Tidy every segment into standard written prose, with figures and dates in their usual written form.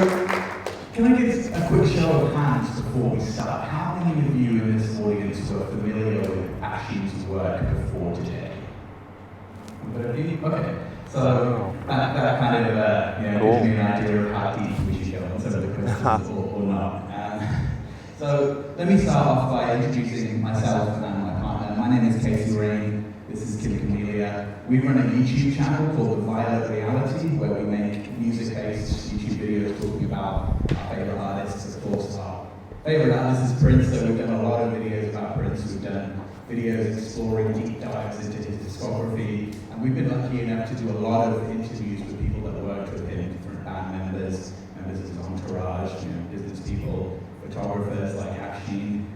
can I get a quick show of hands before we start? How many of you in this audience were familiar with Afshin's work before today? Okay. So that kind of gives me an idea of how deep we should go on some of the questions or not. So let me start off by introducing myself and my partner. My name is Casey Rain. This is Kim Camellia. We run a YouTube channel called The Violet Reality, where we make music-based YouTube videos talking about our favorite artists. Of course, our favorite artist is Prince, so we've done a lot of videos about Prince. We've done videos exploring deep dives into his discography, and we've been lucky enough to do a lot of interviews with people that worked with him, different band members, members of his entourage, business people, photographers like Afshin.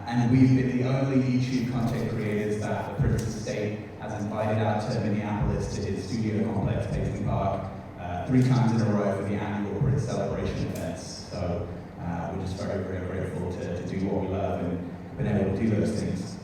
And we've been the only YouTube content creators that the Prince estate has invited out to Minneapolis to his studio complex, Paisley Park, 3 times in a row for the annual Prince celebration events. So we're just very, very grateful to do what we love and been able to do those things.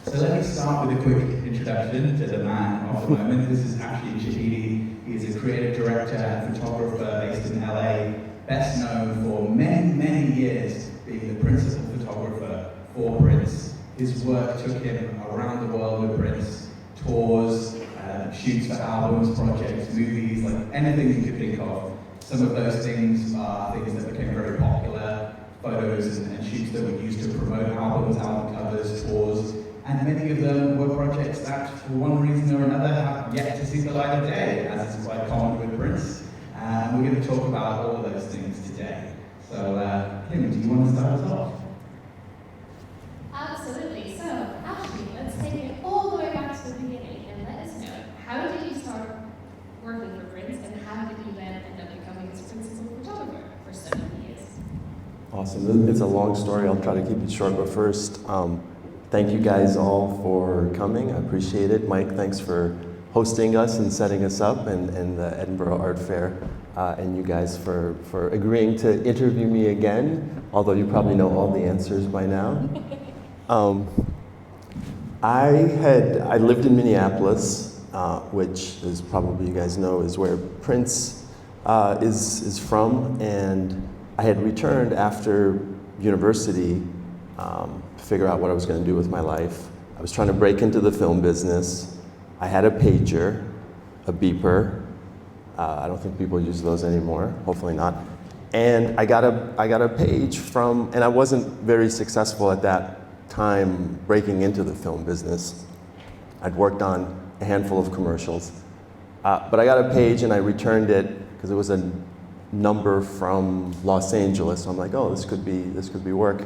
So let me start with a quick introduction to the man of the moment. This is Afshin Shahidi. He is a creative director and photographer based in LA, best known for many, many years being the principal photographer for Prince. His work took him around the world with Prince, tours, shoots for albums, projects, movies, like anything you could think of. Some of those things are things that became very popular, photos and shoots that were used to promote albums, album covers, tours, and many of them were projects that, for one reason or another, have yet to see the light of day, as is quite common with Prince. And we're going to talk about all of those things today. So, Kim, do you want to start us off? Absolutely. So, Afshin, let's take it all the way back to the beginning and let us know, how did you start working for Prince, and how did you then end up becoming his principal photographer for so many years? Awesome. It's a long story. I'll try to keep it short, but first, thank you guys all for coming. I appreciate it. Mike, thanks for hosting us and setting us up, and the Edinburgh Art Fair, and you guys for agreeing to interview me again, although you probably know all the answers by now. I lived in Minneapolis, which is probably, you guys know, is where Prince is from, and I had returned after university to figure out what I was going to do with my life. I was trying to break into the film business. I had a pager, a beeper. I don't think people use those anymore, hopefully not. And I got a page from, and I wasn't very successful at that time breaking into the film business. I'd worked on a handful of commercials. But I got a page and I returned it because it was a number from Los Angeles. So I'm like, oh, this could be work.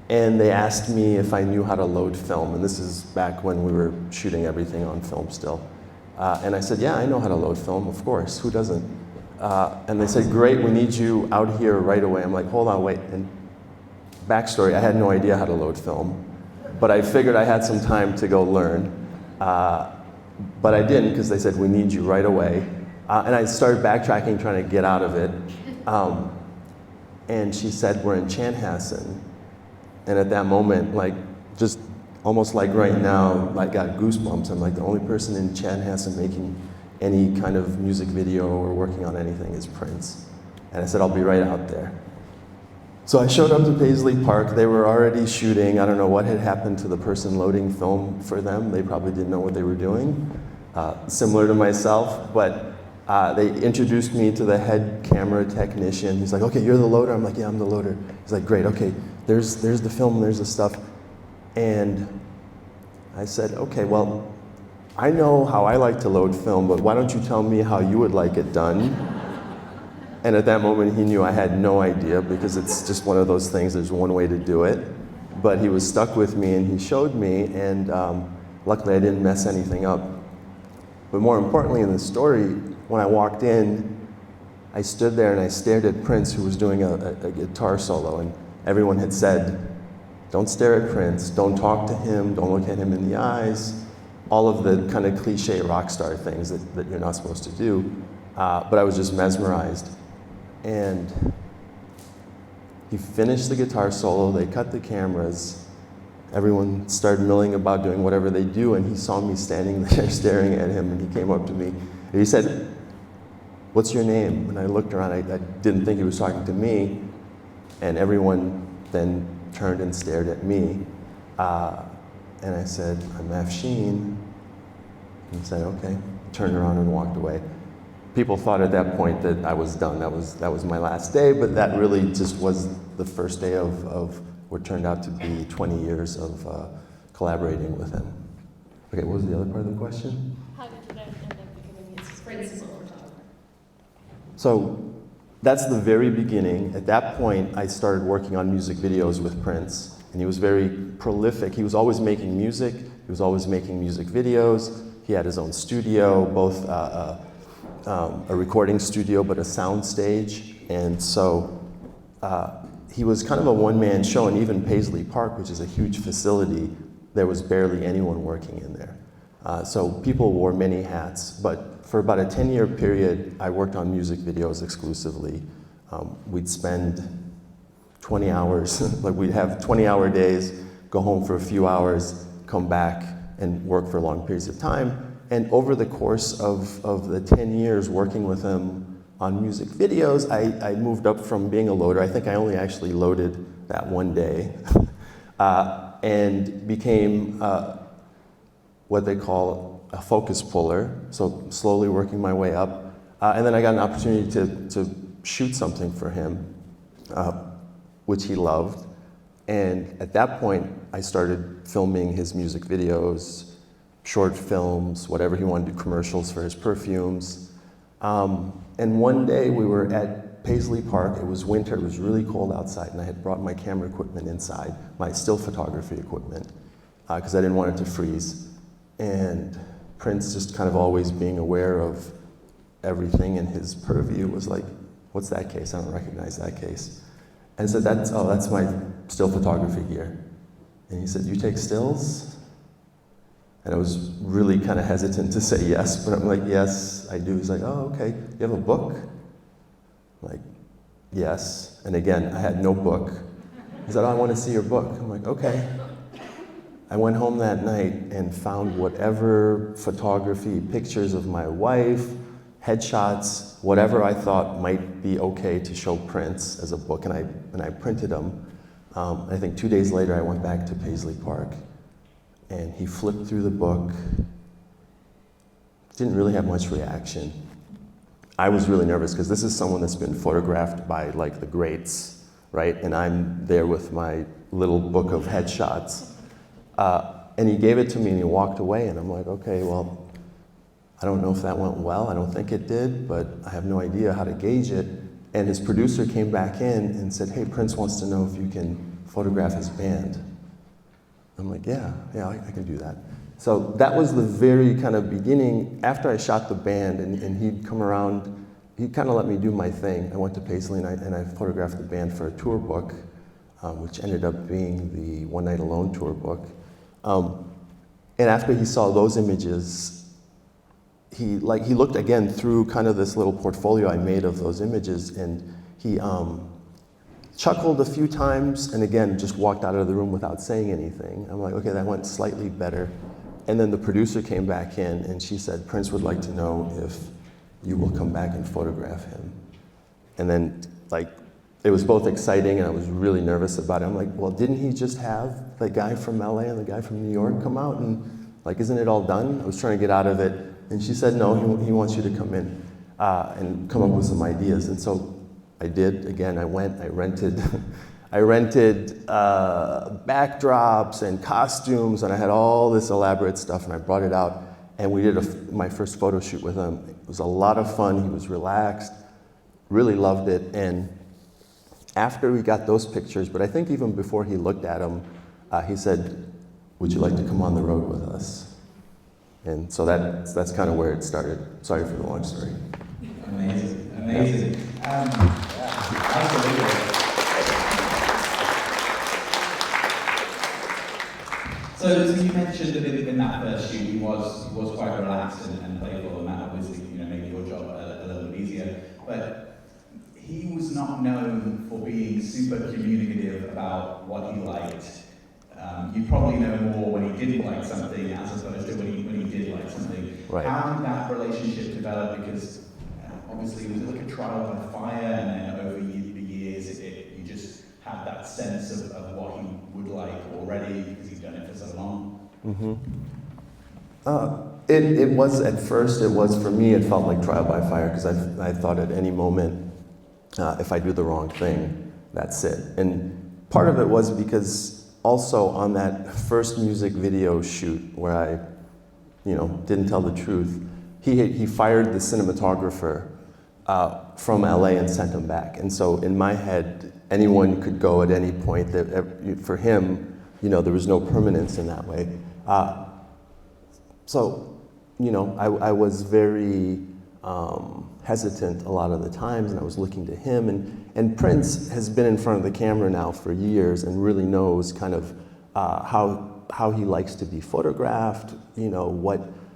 And they asked me if I knew how to load film, and this is back when we were shooting everything on film still. And I said, yeah, I know how to load film, of course, who doesn't? And they said, great, we need you out here right away. I'm like, hold on, wait. And backstory, I had no idea how to load film, but I figured I had some time to go learn. But I didn't, because they said, we need you right away. And I started backtracking, trying to get out of it. And she said, we're in Chanhassen. And at that moment, like, just almost like right now, I got goosebumps. I'm like, the only person in Chanhassen making any kind of music video or working on anything is Prince. And I said, I'll be right out there. So I showed up to Paisley Park. They were already shooting. I don't know what had happened to the person loading film for them. They probably didn't know what they were doing. Similar to myself, but they introduced me to the head camera technician. He's like, okay, you're the loader? I'm like, yeah, I'm the loader. He's like, great, okay, there's the film, there's the stuff. And I said, okay, well, I know how I like to load film, but why don't you tell me how you would like it done? And at that moment, he knew I had no idea, because it's just one of those things, there's one way to do it. But he was stuck with me, and he showed me, and luckily I didn't mess anything up. But more importantly in the story, when I walked in, I stood there and I stared at Prince, who was doing a guitar solo, and everyone had said, don't stare at Prince, don't talk to him, don't look at him in the eyes, all of the kind of cliche rock star things that you're not supposed to do. But I was just mesmerized. And he finished the guitar solo, they cut the cameras, everyone started milling about doing whatever they do, and he saw me standing there staring at him, and he came up to me and he said, what's your name? And I looked around, I didn't think he was talking to me, and everyone then turned and stared at me. And I said, I'm Afshin. And he said, okay. Turned around and walked away. People thought at that point that I was done. That was my last day, but that really just was the first day of what turned out to be 20 years of collaborating with him. Okay, what was the other part of the question? How did you then end up becoming his principal photographer? So that's the very beginning. At that point, I started working on music videos with Prince, and he was very prolific. He was always making music. He was always making music videos. He had his own studio, both a recording studio, but a sound stage. And so he was kind of a one-man show, and even Paisley Park, which is a huge facility, there was barely anyone working in there. So people wore many hats, but for about a 10-year period, I worked on music videos exclusively. We'd spend 20 hours, like we'd have 20-hour days, go home for a few hours, come back and work for long periods of time. And over the course of the 10 years working with him on music videos, I moved up from being a loader. I think I only actually loaded that one day, and became what they call a focus puller, so slowly working my way up. And then I got an opportunity to shoot something for him, which he loved. And at that point, I started filming his music videos, short films, whatever he wanted to do, commercials for his perfumes. And one day we were at Paisley Park. It was winter, it was really cold outside, and I had brought my camera equipment inside, my still photography equipment, because I didn't want it to freeze. And Prince, just kind of always being aware of everything in his purview, was like, what's that case? I don't recognize that case. And I said, that's my still photography gear. And he said, you take stills? And I was really kind of hesitant to say yes, but I'm like, yes, I do. He's like, oh, okay. You have a book? I'm like, yes. And again, I had no book. He said, oh, I want to see your book. I'm like, okay. I went home that night and found whatever photography, pictures of my wife, headshots, whatever I thought might be okay to show Prince as a book, and I printed them. I think 2 days later, I went back to Paisley Park, and he flipped through the book. Didn't really have much reaction. I was really nervous because this is someone that's been photographed by like the greats, right? And I'm there with my little book of headshots. And he gave it to me and he walked away, and I'm like, okay, well, I don't know if that went well. I don't think it did, but I have no idea how to gauge it. And his producer came back in and said, hey, Prince wants to know if you can photograph his band. I'm like, yeah, I can do that. So that was the very kind of beginning. After I shot the band and he'd come around, he kind of let me do my thing. I went to Paisley and I photographed the band for a tour book, which ended up being the One Night Alone tour book. And after he saw those images, he looked again through kind of this little portfolio I made of those images, and he chuckled a few times, and again just walked out of the room without saying anything. I'm like, okay, that went slightly better. And then the producer came back in, and she said, Prince would like to know if you will come back and photograph him. And then, like, it was both exciting and I was really nervous about it. I'm like, well, didn't he just have the guy from LA and the guy from New York come out, and like, isn't it all done? I was trying to get out of it. And she said, no, he wants you to come in and come up with some ideas. And so I did. Again, I went, I rented backdrops and costumes, and I had all this elaborate stuff, and I brought it out, and we did my first photo shoot with him. It was a lot of fun. He was relaxed, really loved it. And after we got those pictures, but I think even before he looked at them, he said, would you like to come on the road with us? And so that's kind of where it started. Sorry for the long story. Amazing, amazing. Absolutely. So you mentioned that in that first shoot he was quite relaxed and playful, and that obviously made your job a little bit easier. But he was not known for being super communicative about what he liked. You probably know more when he didn't like something as opposed to when he did like something. Right. How did that relationship develop? Because obviously, was it like a trial by fire, and then over the years, you just had that sense of what he would like already because he'd done it for so long? Mm-hmm. It was, at first, it was, for me, it felt like trial by fire, because I thought at any moment, if I do the wrong thing, that's it. And part of it was because also on that first music video shoot where I, didn't tell the truth, he fired the cinematographer from LA and sent him back. And so in my head, anyone could go at any point. That for him, there was no permanence in that way. So, I was very hesitant a lot of the times, and I was looking to him. And Prince has been in front of the camera now for years and really knows kind of how he likes to be photographed,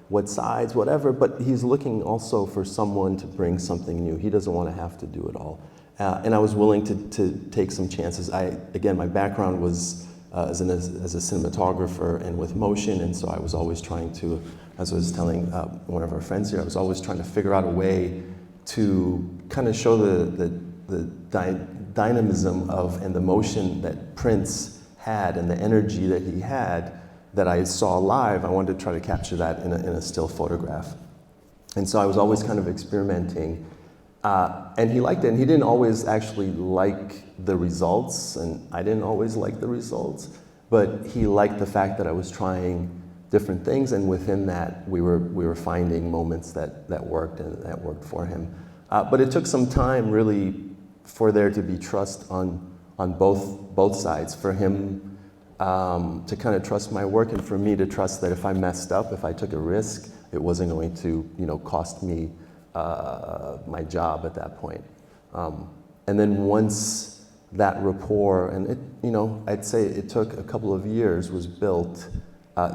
what sides, whatever. But he's looking also for someone to bring something new. He doesn't want to have to do it all. And I was willing to take some chances. Again, my background was as a cinematographer and with motion, and so I was always trying to, as I was telling one of our friends here, I was always trying to figure out a way to kind of show the dynamism and the motion that Prince had and the energy that he had that I saw live. I wanted to try to capture that in a still photograph. And so I was always kind of experimenting. And he liked it, and he didn't always actually like the results, and I didn't always like the results, but he liked the fact that I was trying different things, and within that, we were finding moments that worked, and that worked for him. But it took some time, really, for there to be trust on both sides, for him to kind of trust my work, and for me to trust that if I messed up, if I took a risk, it wasn't going to, cost me my job at that point. And then once that rapport, and it, I'd say it took a couple of years, was built,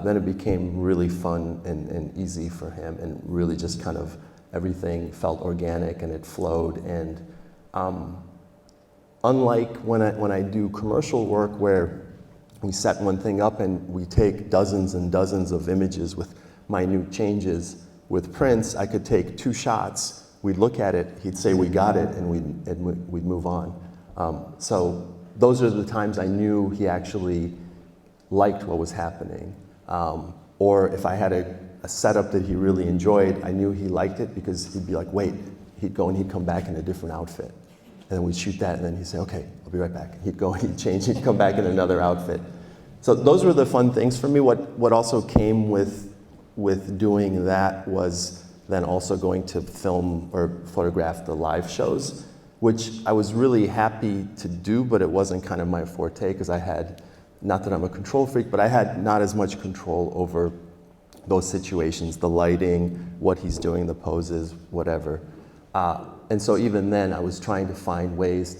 then it became really fun and easy for him, and really just kind of everything felt organic and it flowed. And unlike when I do commercial work where we set one thing up and we take dozens and dozens of images with minute changes, with Prince, I could take 2 shots, we'd look at it, he'd say we got it, and we'd move on. So those are the times I knew he actually liked what was happening. Or if I had a setup that he really enjoyed, I knew he liked it because he'd be like, wait, he'd go and he'd come back in a different outfit. And then we'd shoot that, and then he'd say, okay, I'll be right back. He'd go and he'd change, he'd come back in another outfit. So those were the fun things for me. What also came with doing that was then also going to film or photograph the live shows, which I was really happy to do, but it wasn't kind of my forte, because I had, not that I'm a control freak, but I had not as much control over those situations, the lighting, what he's doing, the poses, whatever. And so even then, I was trying to find ways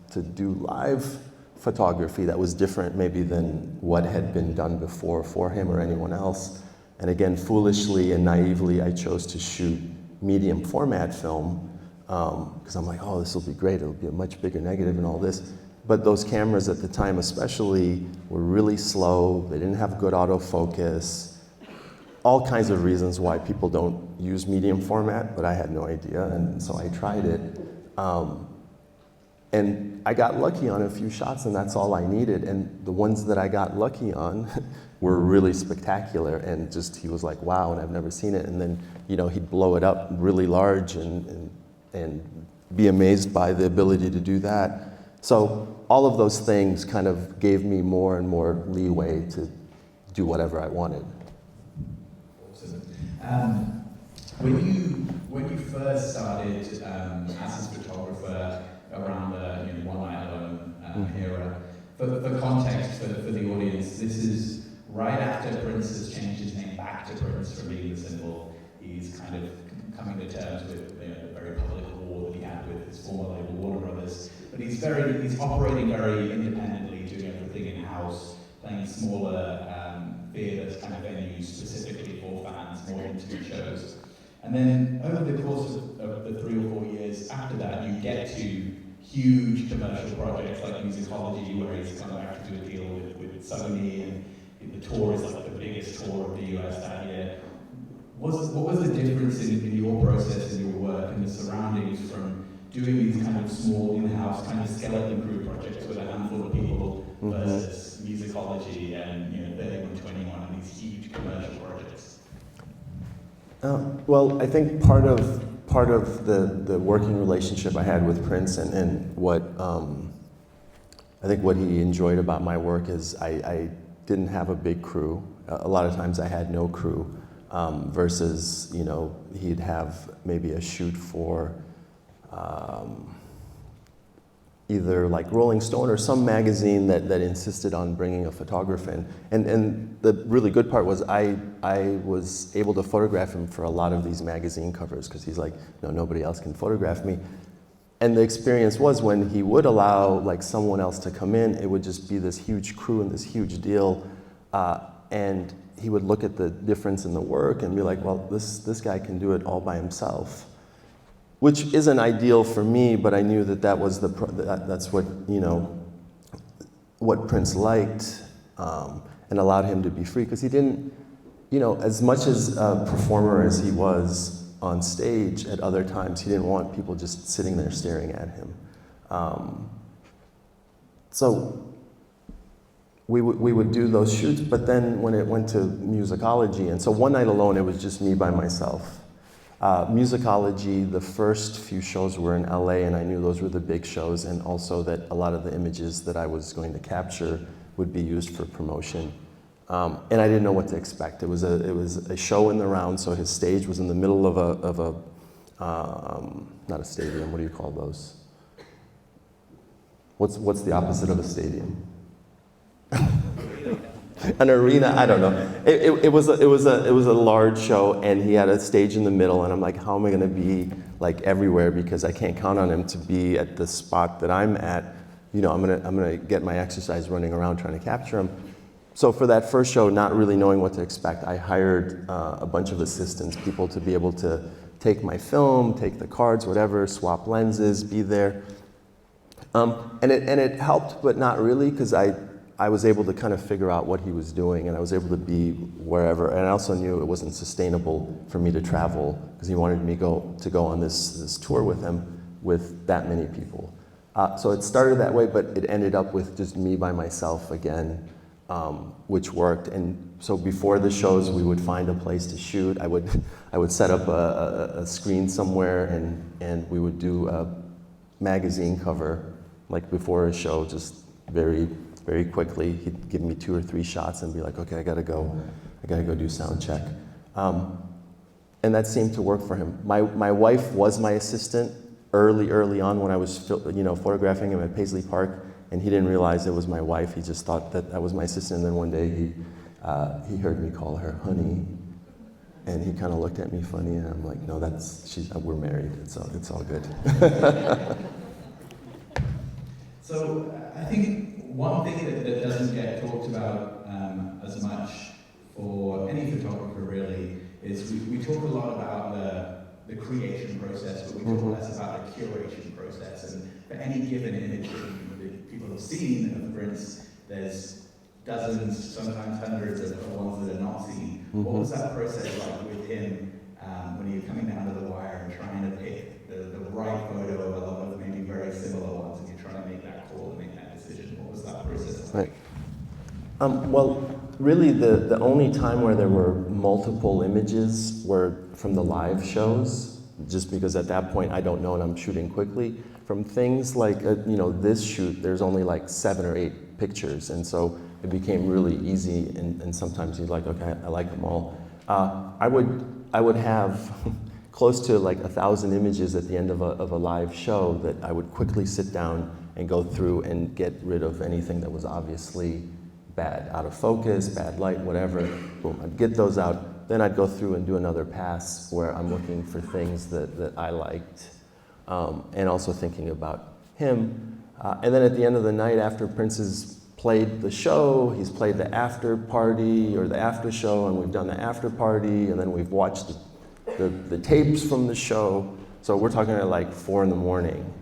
to do live photography that was different maybe than what had been done before for him or anyone else. And again, foolishly and naively, I chose to shoot medium format film, because I'm like, oh, this will be great, it'll be a much bigger negative and all this. But those cameras at the time especially were really slow, they didn't have good autofocus, all kinds of reasons why people don't use medium format, but I had no idea, and so I tried it. And I got lucky on a few shots, and that's all I needed. And the ones that I got lucky on were really spectacular, and just, he was like, wow, and I've never seen it. And then, he'd blow it up really large and be amazed by the ability to do that. So all of those things kind of gave me more and more leeway to do whatever I wanted. Awesome. When you first started as a photographer around the One Night Alone era, for context for the audience, this is right after Prince has changed his name back to Prince from being the symbol. He's kind of coming to terms with the very public war that he had with his former label Warner Brothers. But he's operating very independently, doing everything in-house, playing smaller theatres kind of venues specifically for fans, more intimate shows. And then over the course of the 3 or 4 years after that, you get to huge commercial projects like Musicology, where he's come back to do a deal with Sony, and the tour is like the biggest tour of the US that year. what was the difference in your process and your work and the surroundings from doing these kind of small in-house kind of skeleton crew projects with a handful of people versus musicology and 3121 and these huge commercial projects? Well, I think part of the working relationship I had with Prince and what I think what he enjoyed about my work is I didn't have a big crew. A lot of times I had no crew, versus he'd have maybe a shoot for either like Rolling Stone or some magazine that insisted on bringing a photographer in. And the really good part was I was able to photograph him for a lot of these magazine covers because he's like, no, nobody else can photograph me. And the experience was when he would allow like someone else to come in, it would just be this huge crew and this huge deal. And he would look at the difference in the work and be like, well, this guy can do it all by himself. Which isn't ideal for me, but I knew that was that's what what Prince liked, and allowed him to be free because he didn't, as much as a performer as he was on stage, at other times he didn't want people just sitting there staring at him. So we would do those shoots, but then when it went to musicology, and so one night alone it was just me by myself. Musicology, the first few shows were in LA, and I knew those were the big shows, and also that a lot of the images that I was going to capture would be used for promotion. And I didn't know what to expect. It was a show in the round, so his stage was in the middle of a not a stadium. What do you call those? What's the opposite of a stadium? An arena, I don't know. It was a large show, and he had a stage in the middle, and I'm like, how am I going to be like everywhere because I can't count on him to be at the spot that I'm at. I'm gonna get my exercise running around trying to capture him. So for that first show, not really knowing what to expect, I hired a bunch of assistants, people to be able to take my film, take the cards, whatever, swap lenses, be there. And it helped, but not really, because I was able to kind of figure out what he was doing, and I was able to be wherever. And I also knew it wasn't sustainable for me to travel because he wanted me to go on this tour with him with that many people. So it started that way, but it ended up with just me by myself again, which worked. And so before the shows, we would find a place to shoot. I would set up a screen somewhere, and we would do a magazine cover, like before a show, just very, very quickly. He'd give me 2 or 3 shots and be like, okay, I gotta go do sound check. And that seemed to work for him. My wife was my assistant early on when I was photographing him at Paisley Park, and he didn't realize it was my wife. He just thought that I was my assistant, and then one day he heard me call her honey, and he kind of looked at me funny, and I'm like, no, we're married, it's all good. So I think one thing that doesn't get talked about as much for any photographer really is we talk a lot about the creation process, but we talk less about the curation process. And for any given image that people have seen of Prince, there's dozens, sometimes hundreds of ones that are not seen. What was that process like with him when you're coming down to the wire and trying to pick the right photo of a lot of maybe very similar ones, and you're trying to make that call and make that decision? What was that process like? Right. Well, really the only time where there were multiple images were from the live shows, just because at that point I don't know and I'm shooting quickly. From things like this shoot, there's only like 7 or 8 pictures, and so it became really easy. And sometimes you're like, okay, I like them all. I would have close to like 1,000 images at the end of a live show that I would quickly sit down and go through and get rid of anything that was obviously bad, out of focus, bad light, whatever. Boom, I'd get those out. Then I'd go through and do another pass where I'm looking for things that I liked, and also thinking about him. And then at the end of the night, after Prince has played the show, he's played the after party or the after show, and we've done the after party, and then we've watched the tapes from the show. So we're talking at like 4 in the morning.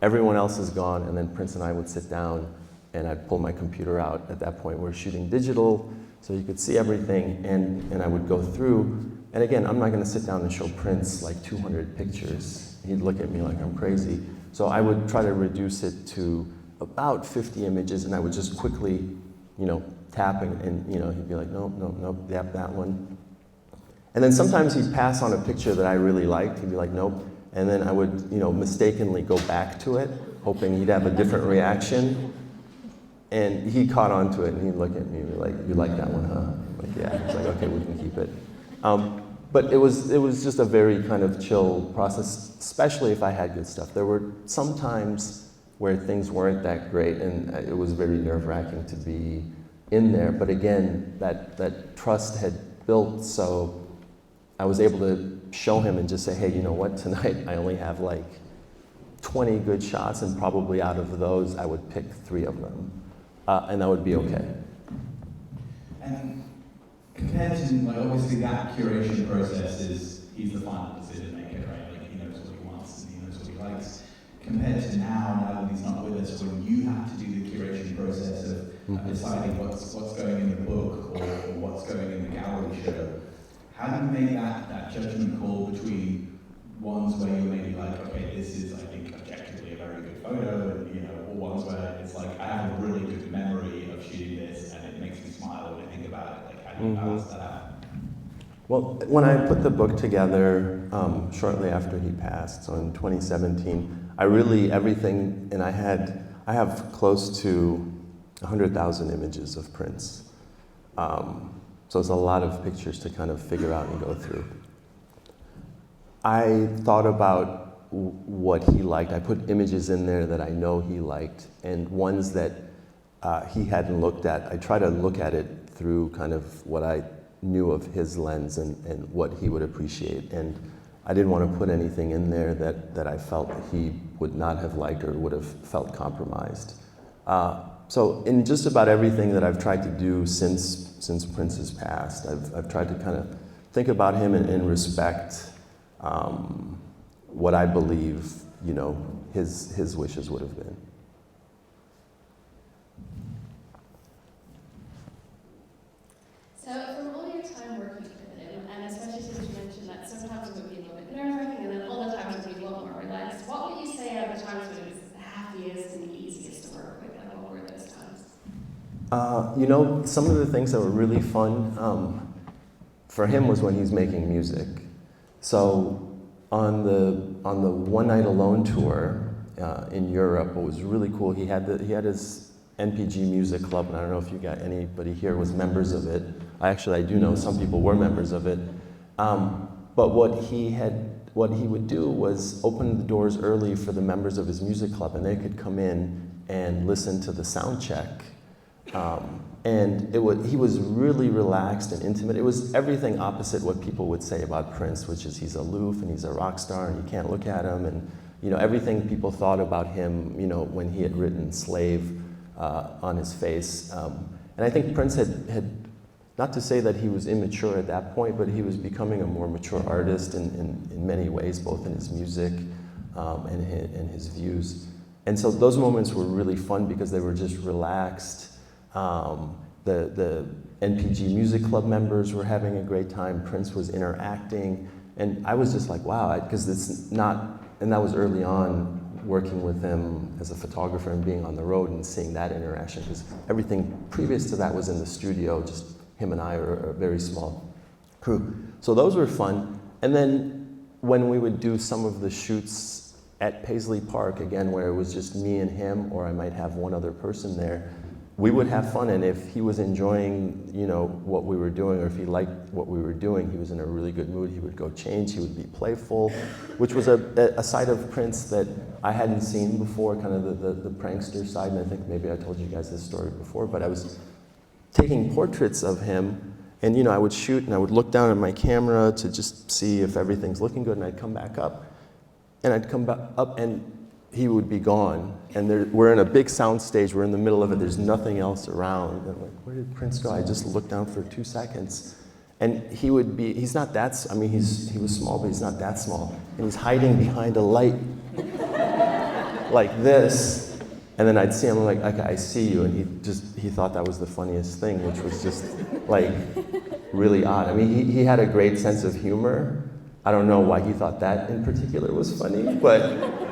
Everyone else is gone, and then Prince and I would sit down, and I'd pull my computer out. At that point, we're shooting digital, so you could see everything, and I would go through, And again, I'm not going to sit down and show Prince like 200 pictures. He'd look at me like I'm crazy. So I would try to reduce it to about 50 images, and I would just quickly, tap, and he'd be like, nope, nope, nope, yep, that one. And then sometimes he'd pass on a picture that I really liked. He'd be like, nope. And then I would, mistakenly go back to it, hoping he'd have a different reaction. And he caught on to it, and he'd look at me and be like, you like that one, huh? I'm like, yeah. He's like, okay, we can keep it. But it was just a very kind of chill process, especially if I had good stuff. There were some times where things weren't that great, and it was very nerve-wracking to be in there. But again, that trust had built, so I was able to show him and just say, hey, you know what, tonight I only have like 20 good shots, and probably out of those, I would pick 3 of them, and that would be okay. And compared to, like, obviously that curation process he's the final decision maker, right? Like, he knows what he wants and he knows what he likes. Compared to now that he's not with us, when you have to do the curation process of deciding what's going in the book or what's going in the gallery show, how do you make that judgment call between ones where you're maybe like, okay, this is, I think, objectively a very good photo, and, or ones where it's like, I have a really good memory of shooting this and it makes me smile when I think about it. Like, how do you balance that out? Well, When I put the book together, shortly after he passed, so in 2017, I really, everything, and I have close to 100,000 images of Prince. So it's a lot of pictures to kind of figure out and go through. I thought about what he liked. I put images in there that I know he liked, and ones that he hadn't looked at. I try to look at it through kind of what I knew of his lens and what he would appreciate. And I didn't want to put anything in there that I felt he would not have liked or would have felt compromised. So in just about everything that I've tried to do since Prince has passed, I've tried to kind of think about him and respect what I believe, his wishes would have been. So from all your time working with him, and especially since you mentioned that sometimes it would be a little bit nerve-wracking, and then other times it would be a lot more relaxed, what would you say are the times when it was the happiest and the easiest to work with, and what were those times? Some of the things that were really fun for him was when he's making music. So on the One Night Alone tour in Europe, what was really cool, he had his NPG Music Club, and I don't know if you got anybody here was members of it. I do know some people were members of it. But what he would do was open the doors early for the members of his music club, and they could come in and listen to the sound check. And he was really relaxed and intimate. It was everything opposite what people would say about Prince, which is he's aloof and he's a rock star and you can't look at him, and everything people thought about him, when he had written Slave on his face. And I think Prince had, not to say that he was immature at that point, but he was becoming a more mature artist in many ways, both in his music and his views. And so those moments were really fun because they were just relaxed. The NPG Music Club members were having a great time. Prince was interacting, and I was just like, wow, because it's not, and that was early on working with him as a photographer and being on the road and seeing that interaction, because everything previous to that was in the studio, just him and I are a very small crew. So those were fun. And then when we would do some of the shoots at Paisley Park, again, where it was just me and him, or I might have one other person there, we would have fun, and if he was enjoying, what we were doing, or if he liked what we were doing, he was in a really good mood. He would go change, he would be playful, which was a side of Prince that I hadn't seen before, kind of the prankster side, and I think maybe I told you guys this story before, but I was taking portraits of him, and I would shoot, and I would look down at my camera to just see if everything's looking good, and I'd come back up, and he would be gone, and we're in a big sound stage, we're in the middle of it, there's nothing else around, and I'm like, where did Prince go? I just looked down for 2 seconds, and he would be, he's not that, he was small, but he's not that small, and he's hiding behind a light, like this, and then I'd see him, like, okay, I see you, and he thought that was the funniest thing, which was just, like, really odd. I mean, he had a great sense of humor. I don't know why he thought that in particular was funny, but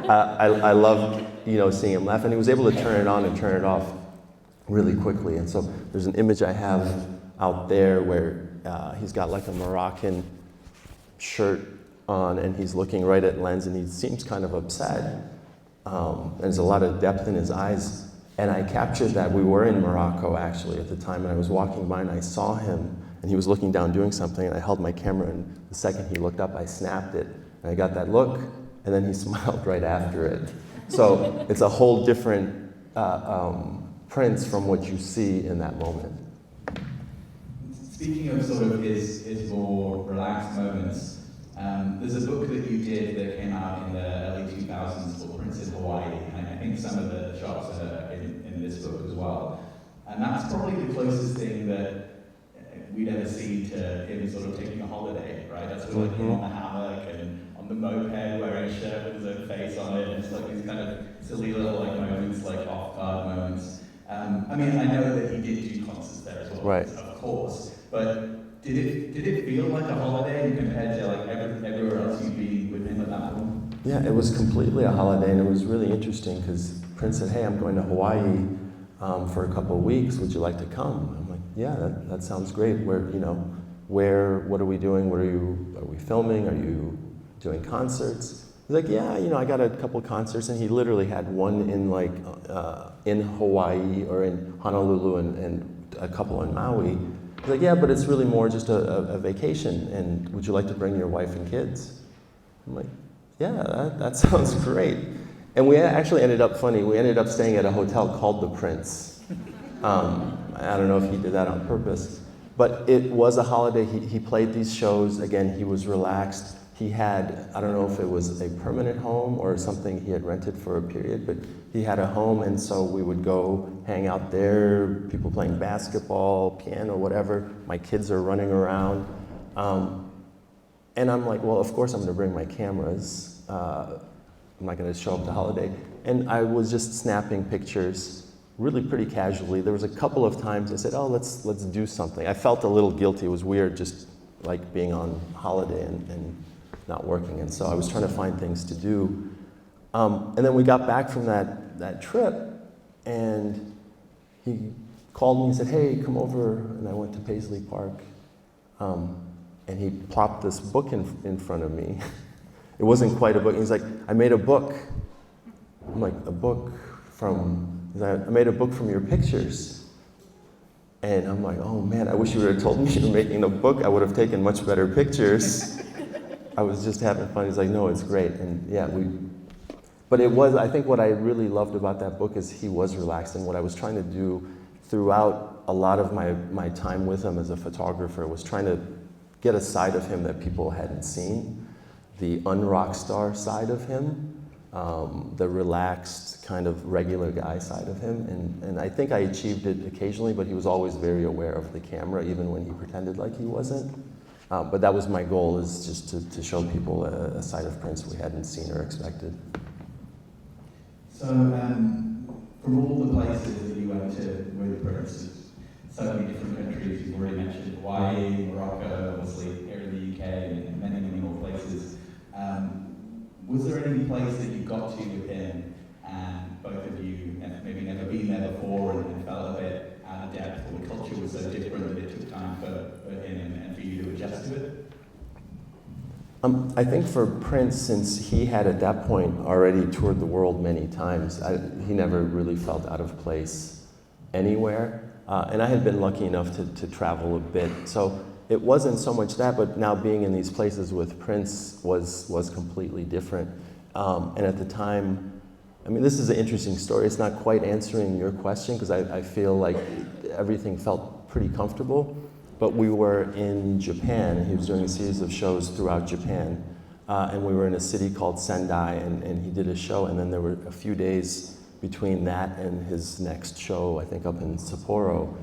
I loved, seeing him laugh, and he was able to turn it on and turn it off really quickly. And so there's an image I have out there where he's got like a Moroccan shirt on, and he's looking right at lens, and he seems kind of upset. There's a lot of depth in his eyes, and I captured that. We were in Morocco actually at the time, and I was walking by and I saw him, and he was looking down doing something, and I held my camera, and the second he looked up, I snapped it, and I got that look, and then he smiled right after it. So it's a whole different Prince from what you see in that moment. Speaking of sort of his more relaxed moments, there's a book that you did that came out in the early 2000s called Prince in Hawaii, and I think some of the shots are in this book as well. And that's probably the closest thing that we'd ever seen to him sort of taking a holiday, right? That's with like him on the hammock and on the moped wearing a shirt with his own face on it, and it's like these kind of silly little like moments, like off-guard moments. I mean, I know that he did do concerts there as well, right, of course, but did it feel like a holiday compared to like everywhere else you'd been with him at that point? Yeah, it was completely a holiday, and it was really interesting because Prince said, "Hey, I'm going to Hawaii for a couple of weeks. Would you like to come?" I'm like, "Yeah, that sounds great. What are we doing? Are we filming? Are you doing concerts?" He's like, "Yeah, I got a couple of concerts," and he literally had one in in Hawaii or in Honolulu and a couple in Maui. He's like, "Yeah, but it's really more just a vacation, and would you like to bring your wife and kids?" I'm like, "Yeah, that sounds great." And we actually ended up staying at a hotel called The Prince. I don't know if he did that on purpose, but it was a holiday. He played these shows. Again, he was relaxed. He had, I don't know if it was a permanent home or something he had rented for a period, but he had a home, and so we would go hang out there, people playing basketball, piano, whatever. My kids are running around. And I'm like, well, of course I'm going to bring my cameras. I'm not going to show up the holiday. And I was just snapping pictures really pretty casually. There was a couple of times I said, "Oh, let's do something." I felt a little guilty. It was weird just like being on holiday and not working. And so I was trying to find things to do. And then we got back from that trip, and he called me and said, "Hey, come over." And I went to Paisley Park. And he plopped this book in front of me. It wasn't quite a book. He's like, "I made a book." I'm like, "A book from..." He's like, "I made a book from your pictures." And I'm like, "Oh man, I wish you would have told me you were making a book. I would have taken much better pictures." I was just having fun. He's like, "No, it's great." And yeah, but I think what I really loved about that book is he was relaxed, and what I was trying to do throughout a lot of my time with him as a photographer was trying to get a side of him that people hadn't seen, the un-rock star side of him, the relaxed kind of regular guy side of him. And I think I achieved it occasionally, but he was always very aware of the camera, even when he pretended like he wasn't. But that was my goal, is just to show people a side of Prince we hadn't seen or expected. So, from all the places that you went to with Prince, so many different countries, you've already mentioned Hawaii, Morocco, obviously here in the UK, and many, many more places. Was there any place that you got to with him, and both of you have maybe never been there before and felt a bit out of depth, or the culture was so different that it took time for him and for you to adjust to it? I think for Prince, since he had at that point already toured the world many times, he never really felt out of place anywhere. And I had been lucky enough to travel a bit. So it wasn't so much that, but now being in these places with Prince was completely different. And at the time, I mean, this is an interesting story. It's not quite answering your question, because I feel like everything felt pretty comfortable. But we were in Japan. He was doing a series of shows throughout Japan. And we were in a city called Sendai, and he did a show, and then there were a few days between that and his next show, I think up in Sapporo,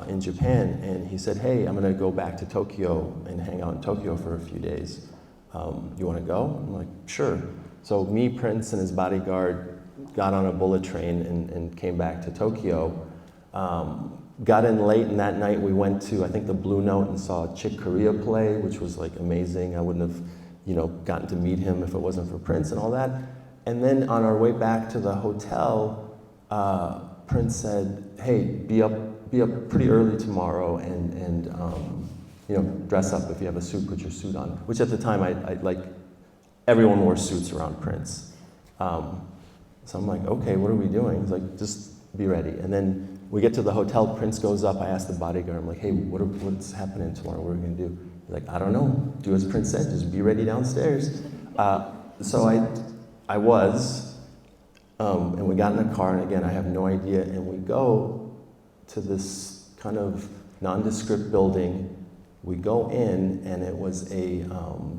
in Japan. And he said, "Hey, I'm gonna go back to Tokyo and hang out in Tokyo for a few days. You wanna go?" I'm like, "Sure." So me, Prince, and his bodyguard got on a bullet train and came back to Tokyo. got in late, and that night we went to, I think, the Blue Note and saw Chick Corea play, which was like amazing. I wouldn't have, gotten to meet him if it wasn't for Prince and all that. And then on our way back to the hotel, Prince said, "Hey, be up pretty early tomorrow, and dress up. If you have a suit, put your suit on." Which at the time, I like, everyone wore suits around Prince. So I'm like, okay, what are we doing? He's like, just be ready. And then we get to the hotel, Prince goes up, I asked the bodyguard, I'm like, hey, what's happening tomorrow? What are we gonna do? He's like, I don't know, do as Prince said, just be ready downstairs. So I was, and we got in a car, and again, I have no idea, and we go to this kind of nondescript building. We go in, and it was a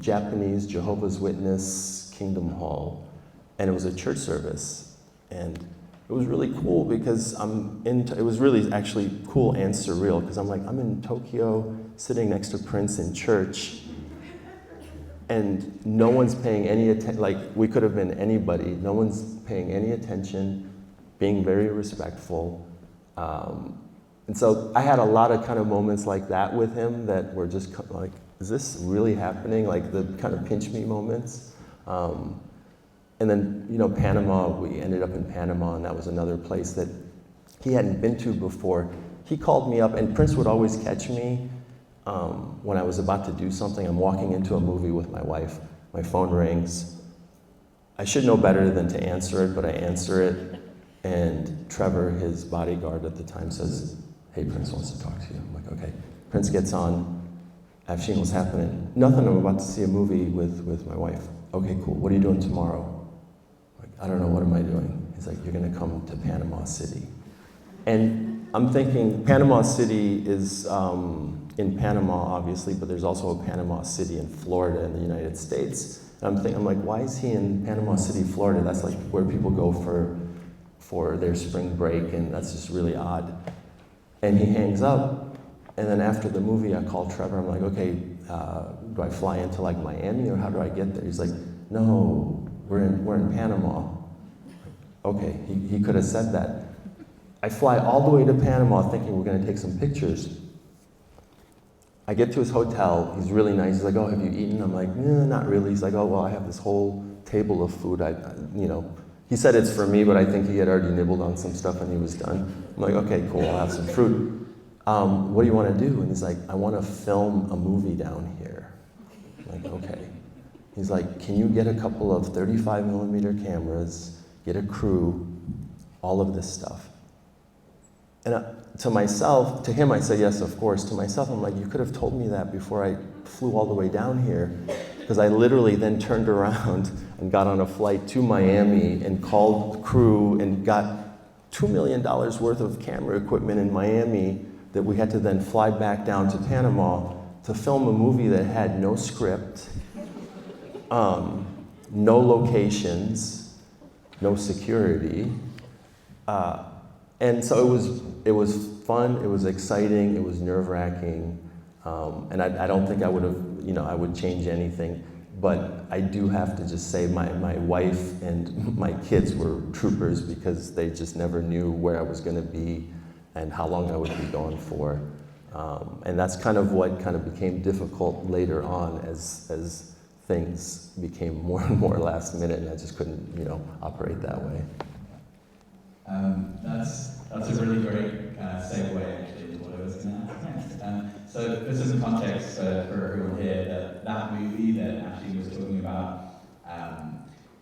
Japanese Jehovah's Witness Kingdom Hall, and it was a church service. And it was really cool because it was really actually cool and surreal, because I'm like, I'm in Tokyo, sitting next to Prince in church, and no one's paying any attention. Like, we could have been anybody. No one's paying any attention, being very respectful. And so I had a lot of kind of moments like that with him that were just like, is this really happening? Like the kind of pinch me moments. And then, Panama, we ended up in Panama, and that was another place that he hadn't been to before. He called me up, and Prince would always catch me when I was about to do something. I'm walking into a movie with my wife. My phone rings. I should know better than to answer it, but I answer it. And Trevor, his bodyguard at the time, says, hey, Prince wants to talk to you. I'm like, okay. Prince gets on. Afshin, what's happening? Nothing, I'm about to see a movie with my wife. Okay, cool. What are you doing tomorrow? I'm like, I don't know, what am I doing? He's like, you're gonna come to Panama City. And I'm thinking, Panama City is in Panama, obviously, but there's also a Panama City in Florida in the United States. And I'm like, why is he in Panama City, Florida? That's like where people go for their spring break, and that's just really odd. And he hangs up, and then after the movie, I call Trevor. I'm like, okay, do I fly into like Miami, or how do I get there? He's like, no, we're in Panama. Okay, he could have said that. I fly all the way to Panama thinking we're gonna take some pictures. I get to his hotel, he's really nice. He's like, oh, have you eaten? I'm like, not really. He's like, oh, well, I have this whole table of food. He said it's for me, but I think he had already nibbled on some stuff and he was done. I'm like, okay, cool, I'll have some fruit. What do you want to do? And he's like, I want to film a movie down here. I'm like, okay. He's like, can you get a couple of 35mm cameras, get a crew, all of this stuff? And to him I said, yes, of course. To myself, I'm like, you could have told me that before I flew all the way down here. Because I literally then turned around and got on a flight to Miami and called the crew and got $2 million worth of camera equipment in Miami that we had to then fly back down to Panama to film a movie that had no script, no locations, no security. And so it was fun, it was exciting, it was nerve-wracking, and I don't think I would have, I would change anything. But I do have to just say my wife and my kids were troopers, because they just never knew where I was going to be and how long I would be going for. And that's kind of what kind of became difficult later on as things became more and more last minute, and I just couldn't, operate that way. That's a really great segue actually into what I was going to ask next. So for some context for everyone here, that movie that Afshin was talking about,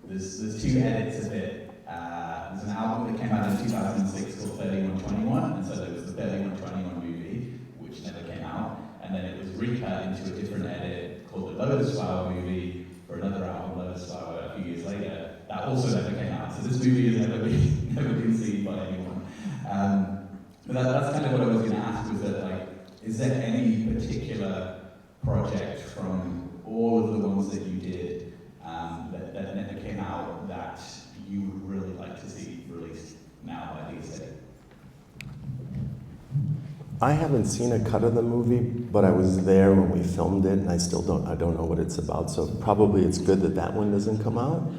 there's two edits of it. There's an album that came out in 2006 called 3121, and so there was the 3121 movie, which never came out, and then it was recut into a different edit called the Lotus Flower movie for another album, Lotus Flower, a few years later. That also never came out, so this movie has never been seen by anyone. But that's kind of what I was going to ask, was that, like, is there any particular project from all of the ones that you did that never came out that you would really like to see released now by these days? I haven't seen a cut of the movie, but I was there when we filmed it, and I don't know what it's about, so probably it's good that one doesn't come out.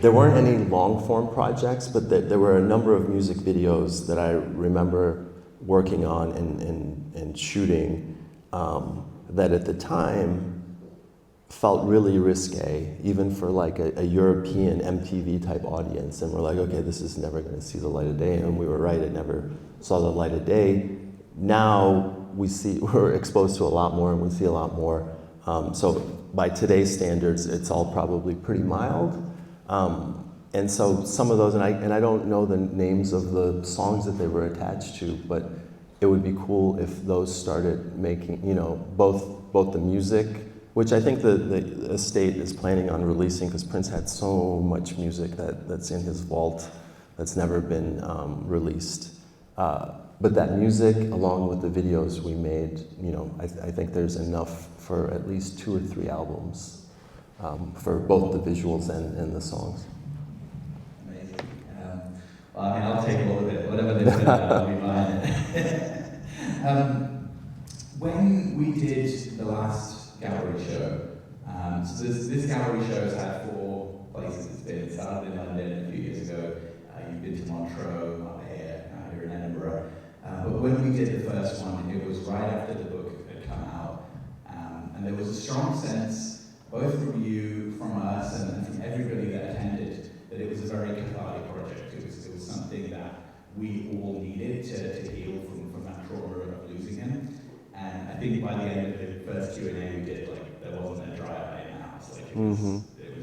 There weren't any long-form projects, but there were a number of music videos that I remember working on and shooting that at the time felt really risque, even for like a European MTV type audience. And we're like, okay, this is never going to see the light of day. And we were right, it never saw the light of day. Now we're exposed to a lot more and we see a lot more. So by today's standards, it's all probably pretty mild. And so some of those, and I don't know the names of the songs that they were attached to, but it would be cool if those started making, you know, both the music, which I think the estate is planning on releasing, because Prince had so much music that's in his vault that's never been released. But that music, along with the videos we made, you know, I think there's enough for at least 2 or 3 albums for both the visuals and the songs. Amazing. Well, I mean, I'll take all of it. Whatever they put out, I'll be buying it. When we did the last gallery show, so this gallery show has had 4 places it's been. It started in London a few years ago. You've been to Montreux, Marbella, now you're in Edinburgh. But when we did the first one, it was right after the book had come out. And there was a strong sense, both from you, from us, and from everybody that attended, that it was a very cathartic project. It was something that we all needed to heal from that trauma of losing him. And I think by the end of the first Q&A we did, like, there wasn't a dry eye in the house. Like, it was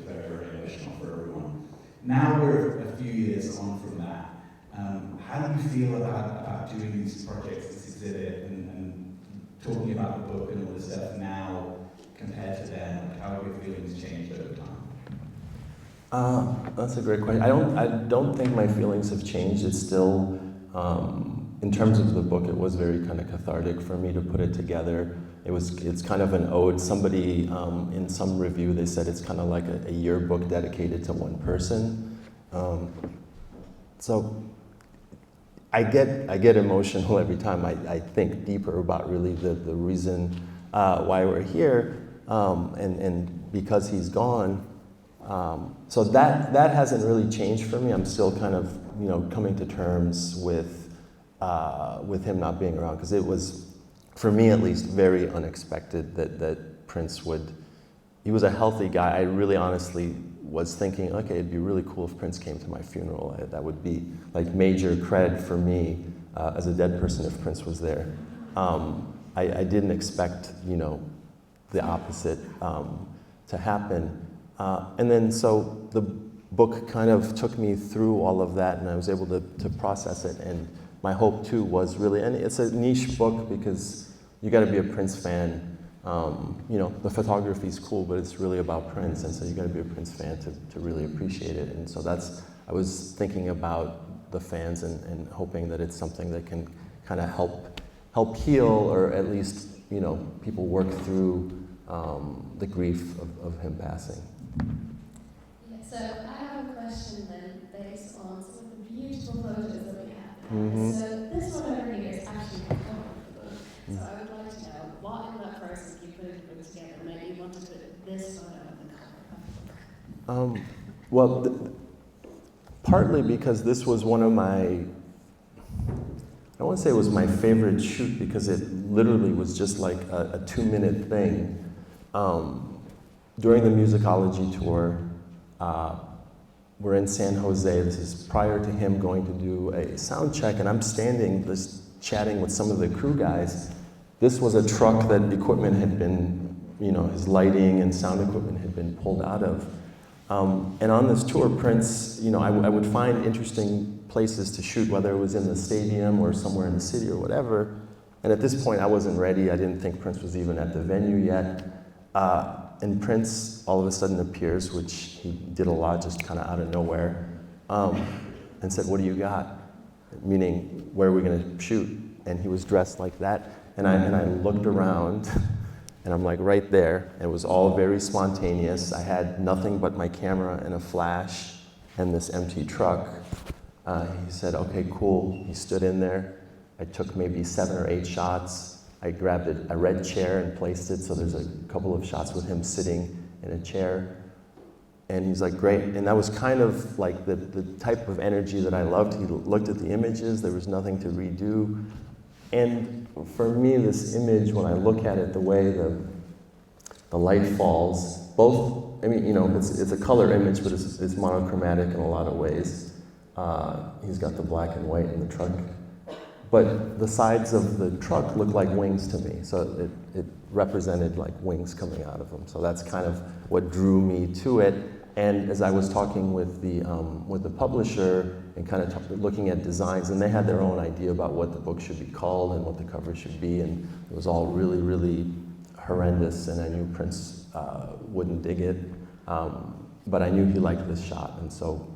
very, very emotional for everyone. Now we're a few years on from that. How do you feel about doing these projects, this exhibit, and talking about the book and all this stuff now compared to then? Like, how have your feelings changed over time? That's a great question. I don't think my feelings have changed. It's still, in terms of the book, it was very kind of cathartic for me to put it together. It's kind of an ode. Somebody in some review, they said it's kind of like a yearbook dedicated to one person. So I get emotional every time I think deeper about really the reason why we're here, and because he's gone. So that hasn't really changed for me. I'm still kind of, you know, coming to terms with him not being around, because it was, for me at least, very unexpected that Prince he was a healthy guy. I really honestly was thinking, okay, it'd be really cool if Prince came to my funeral. That would be like major cred for me as a dead person if Prince was there. I didn't expect, you know, the opposite to happen. And then so the book kind of took me through all of that, and I was able to process it. And my hope too was really, and it's a niche book because you got to be a Prince fan. You know, the photography is cool, but it's really about Prince, and so you got to be a Prince fan to really appreciate it. And so I was thinking about the fans and hoping that it's something that can kind of help heal, or at least, you know, people work through the grief of him passing. Yeah, so I have a question then based on some of the beautiful photos that we have. Mm-hmm. So this one over here is actually the cover of the book. So I would like to know what in that process you put the book together made you want to put this photo on the cover of the book? Well, partly because this was one of my, I don't want to say it was my favorite shoot, because it literally was just like a 2-minute thing. During the musicology tour, we're in San Jose. This is prior to him going to do a sound check, and I'm standing just chatting with some of the crew guys. This was a truck that equipment had been, you know, his lighting and sound equipment had been pulled out of. And on this tour, Prince, you know, I would find interesting places to shoot, whether it was in the stadium or somewhere in the city or whatever. And at this point, I wasn't ready. I didn't think Prince was even at the venue yet. And Prince all of a sudden appears, which he did a lot just kind of out of nowhere, and said, "What do you got?" Meaning, where are we going to shoot? And he was dressed like that. And I looked around, and I'm like, right there. It was all very spontaneous. I had nothing but my camera and a flash and this empty truck. He said, "Okay, cool." He stood in there. I took maybe 7 or 8 shots. I grabbed a red chair and placed it, so there's a couple of shots with him sitting in a chair. And he's like, great. And that was kind of like the type of energy that I loved. He looked at the images, there was nothing to redo. And for me, this image, when I look at it, the way the light falls, both, I mean, you know, it's a color image, but it's monochromatic in a lot of ways. He's got the black and white in the truck. But the sides of the truck look like wings to me. So it represented like wings coming out of them. So that's kind of what drew me to it. And as I was talking with the publisher and kind of looking at designs, and they had their own idea about what the book should be called and what the cover should be, and it was all really, really horrendous, and I knew Prince wouldn't dig it, but I knew he liked this shot, and so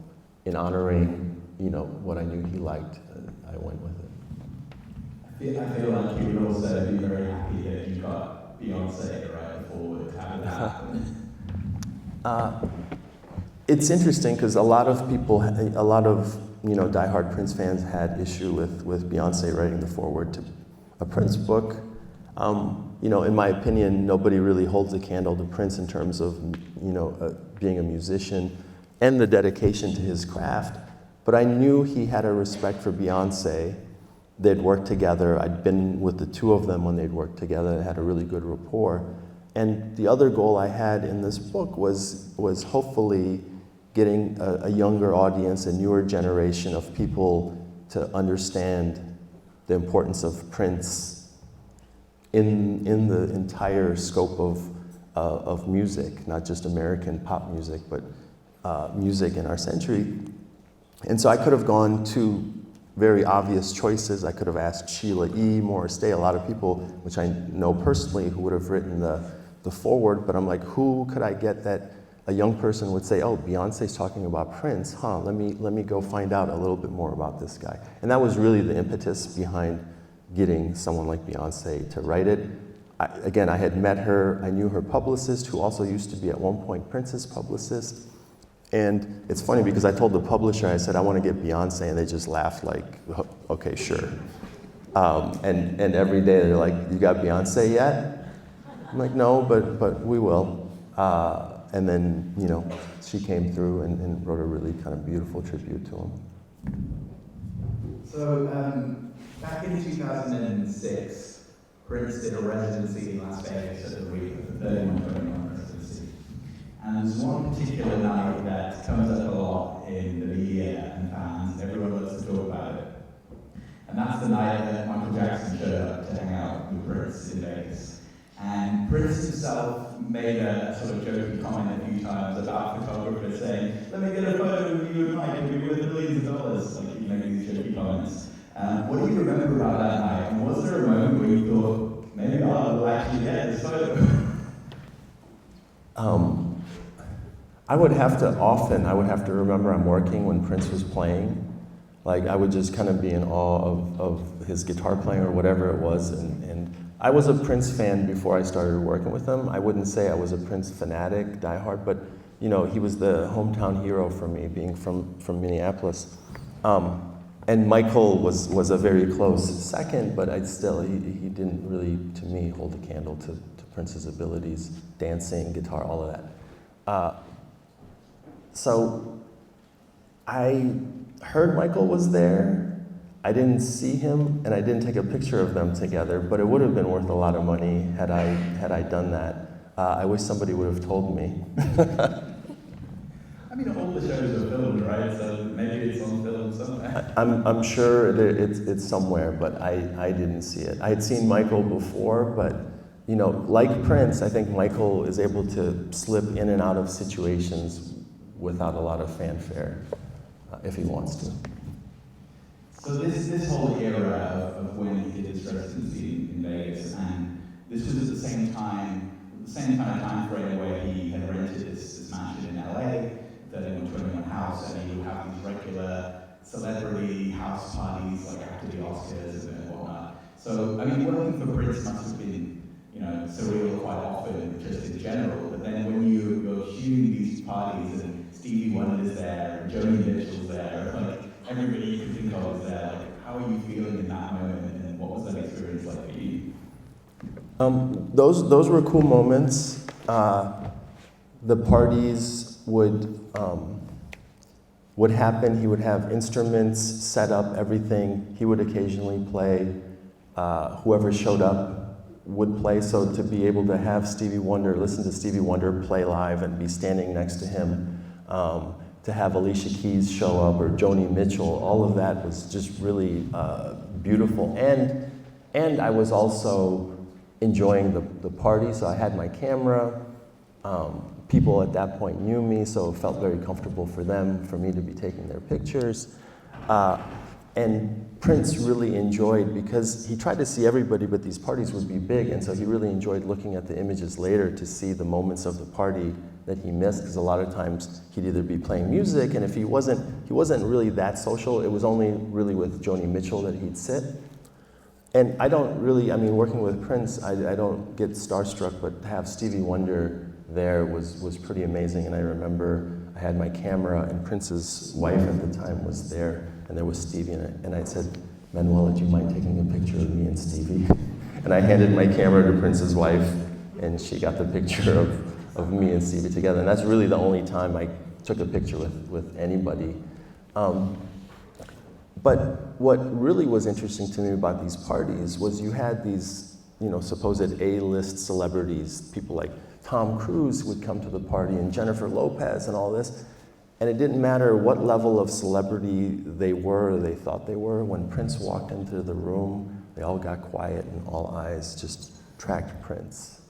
in honoring, you know, what I knew he liked, I went with it. I feel like you would also be very happy that you got Beyonce right forward. How did that happen? It's interesting because a lot of people, you know, diehard Prince fans had issue with Beyonce writing the foreword to a Prince book. You know, in my opinion, nobody really holds a candle to Prince in terms of, you know, being a musician and the dedication to his craft. But I knew he had a respect for Beyonce. They'd worked together. I'd been with the two of them when they'd worked together. They had a really good rapport. And the other goal I had in this book was hopefully getting a younger audience, a newer generation of people to understand the importance of Prince in the entire scope of music, not just American pop music, but music in our century. And so I could have gone to very obvious choices. I could have asked Sheila E., Morris Day, a lot of people, which I know personally, who would have written the foreword, but I'm like, who could I get that a young person would say, oh, Beyonce's talking about Prince, let me go find out a little bit more about this guy. And that was really the impetus behind getting someone like Beyonce to write it. Again, I had met her, I knew her publicist, who also used to be at one point Prince's publicist. And it's funny because I told the publisher, I said, I want to get Beyonce, and they just laughed like, okay, sure. And every day they're like, you got Beyonce yet? I'm like, no, but we will. And then, you know, she came through and wrote a really kind of beautiful tribute to him. So, back in 2006, Prince did a residency in Las Vegas at the REAP, the 31 residency. And there's one particular night that comes up a lot in the media and fans, everyone loves to talk about it. And that's the night that Michael Jackson showed up to hang out with Prince in Vegas. And Prince himself made a sort of joking comment a few times about photographers saying, let me get a photo of you and Mike, and we'll be worth millions of dollars, like you making these joking comments. What do you remember about that night? And was there a moment where you thought, maybe I'll actually get this photo? I would have to remember I'm working when Prince was playing. Like, I would just kind of be in awe of his guitar playing or whatever it was, and I was a Prince fan before I started working with him. I wouldn't say I was a Prince fanatic, diehard, but you know, he was the hometown hero for me, being from Minneapolis. And Michael was a very close second, but he didn't really, to me, hold a candle to Prince's abilities, dancing, guitar, all of that. So I heard Michael was there. I didn't see him, and I didn't take a picture of them together, but it would have been worth a lot of money had I done that. I wish somebody would have told me. I mean, all the shows are filmed, right? So maybe it's on film somewhere. I'm sure it's somewhere, but I didn't see it. I had seen Michael before, but you know, like Prince, I think Michael is able to slip in and out of situations without a lot of fanfare, if he wants to. So this whole era of when he did his residency in Vegas, and this was at the same kind of time frame where he had rented this mansion in LA, 3121 House, and he would have these regular celebrity house parties like after the Oscars and whatnot. So I mean, working for Prince must have been, you know, surreal quite often, just in general. But then when you're shooting these parties and Stevie Wonder's there, and Joni Mitchell's there, like everybody you can think of is there. Like, how are you feeling in that moment, and what was that experience like for you? Those were cool moments. The parties would happen. He would have instruments set up, everything. He would occasionally play. Whoever showed up would play. So to be able to have Stevie Wonder, listen to Stevie Wonder play live and be standing next to him, to have Alicia Keys show up or Joni Mitchell, all of that was just really beautiful. And I was also enjoying the party, so I had my camera. People at that point knew me, so it felt very comfortable for them, for me to be taking their pictures. And Prince really enjoyed, because he tried to see everybody, but these parties would be big, and so he really enjoyed looking at the images later to see the moments of the party that he missed, because a lot of times he'd either be playing music, and if he wasn't really that social, it was only really with Joni Mitchell that he'd sit. And I don't really, I mean, working with Prince, I don't get starstruck, but to have Stevie Wonder there was pretty amazing. And I remember I had my camera, and Prince's wife at the time was there, and there was Stevie in it. And I said, Manuel, would you mind taking a picture of me and Stevie? And I handed my camera to Prince's wife, and she got the picture of me and Stevie together. And that's really the only time I took a picture with anybody. But what really was interesting to me about these parties was you had these, supposed A-list celebrities, people like Tom Cruise would come to the party, and Jennifer Lopez and all this. And it didn't matter what level of celebrity they were or they thought they were. When Prince walked into the room, they all got quiet and all eyes just tracked Prince.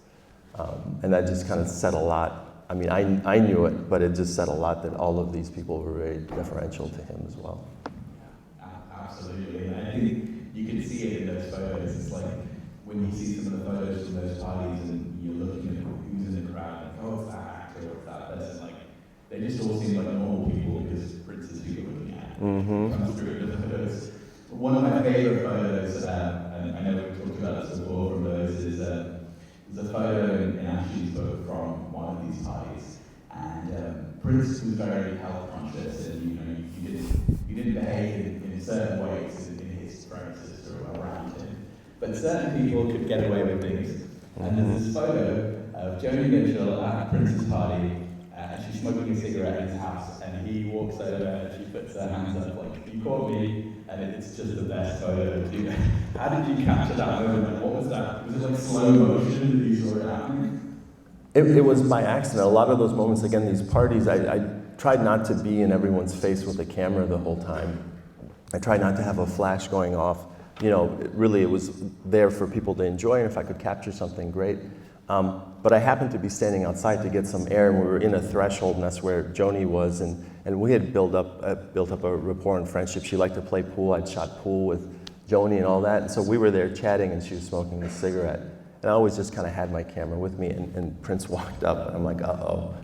And that just kind of said a lot. I mean, I knew it, but it just said a lot that all of these people were very deferential to him as well. Absolutely, and I think you can see it in those photos. It's like when you see some of the photos from those parties and you're looking at who's in the crowd, like, oh, it's that actor or it's that person, like, they just all seem like normal people because Prince is who you're looking at. Comes through in the photos. One of my favorite photos, and I know we've talked about this before from those, is a photo in Afshin's book from one of these parties. And Prince was very health conscious, and you didn't behave in certain ways in his premises or around him. But certain people could get away with things. And there's this photo of Joni Mitchell at Prince's party, and she's smoking a cigarette in his house, and he walks over and she puts her hands up like, you caught me, and it's just the best photo. How did you capture that moment? What was that? Was it like slow motion that you saw it happening? It was by accident. A lot of those moments, again, these parties, I tried not to be in everyone's face with a camera the whole time. I tried not to have a flash going off. Really it was there for people to enjoy, and if I could capture something, great. But I happened to be standing outside to get some air, and we were in a threshold, and that's where Joni was, and we had built up a rapport and friendship. She liked to play pool. I'd shot pool with Joni and all that, and so we were there chatting, and she was smoking a cigarette. And I always just kind of had my camera with me, and Prince walked up, and I'm like, uh-oh.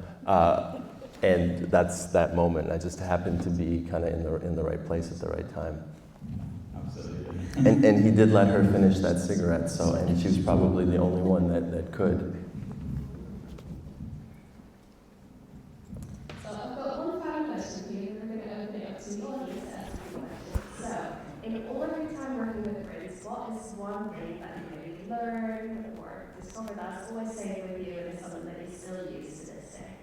And that's that moment. I just happened to be kind of in the right place at the right time. Absolutely. And he did let her finish that cigarette, and she was probably the only one that could. So I've got one final question for you, and we're going to open it up to the audience to ask you questions. So, in all of your time working with Prince, what is one thing that you maybe learned or discovered that's always stayed with you and is something that you still use to this day?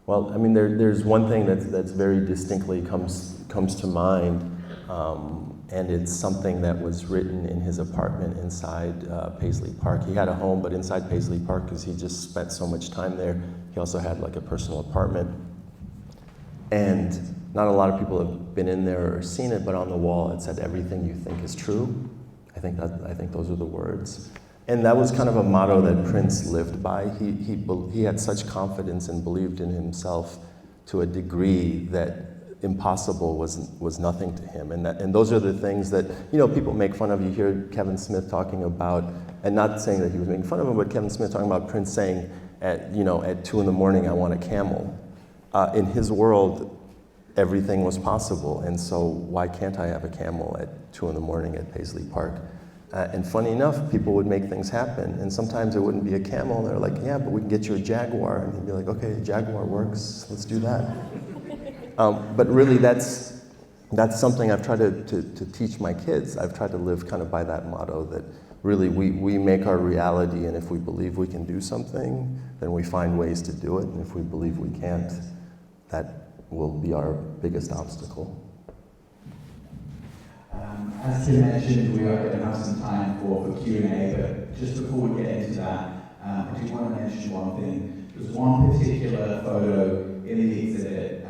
Well, I mean, there's one thing that's very distinctly comes to mind, and it's something that was written in his apartment inside Paisley Park. He had a home, but inside Paisley Park, because he just spent so much time there, he also had like a personal apartment. And not a lot of people have been in there or seen it, but on the wall it said, "Everything you think is true." I think those are the words. And that was kind of a motto that Prince lived by. He had such confidence and believed in himself to a degree that impossible was nothing to him. And those are the things that, people make fun of. You hear Kevin Smith talking about, and not saying that he was making fun of him, but Kevin Smith talking about Prince saying at 2 a.m, I want a camel. In his world, everything was possible. And so why can't I have a camel at 2 a.m. at Paisley Park? And funny enough, people would make things happen. And sometimes it wouldn't be a camel. And they're like, yeah, but we can get you a Jaguar. And he'd be like, okay, a Jaguar works. Let's do that. But really, that's something I've tried to teach my kids. I've tried to live kind of by that motto that really we make our reality, and if we believe we can do something, then we find ways to do it, and if we believe we can't, that will be our biggest obstacle. As Tim mentioned, we are going to have some time for Q&A, but just before we get into that, I do want to mention one thing. There's one particular photo in the exhibit,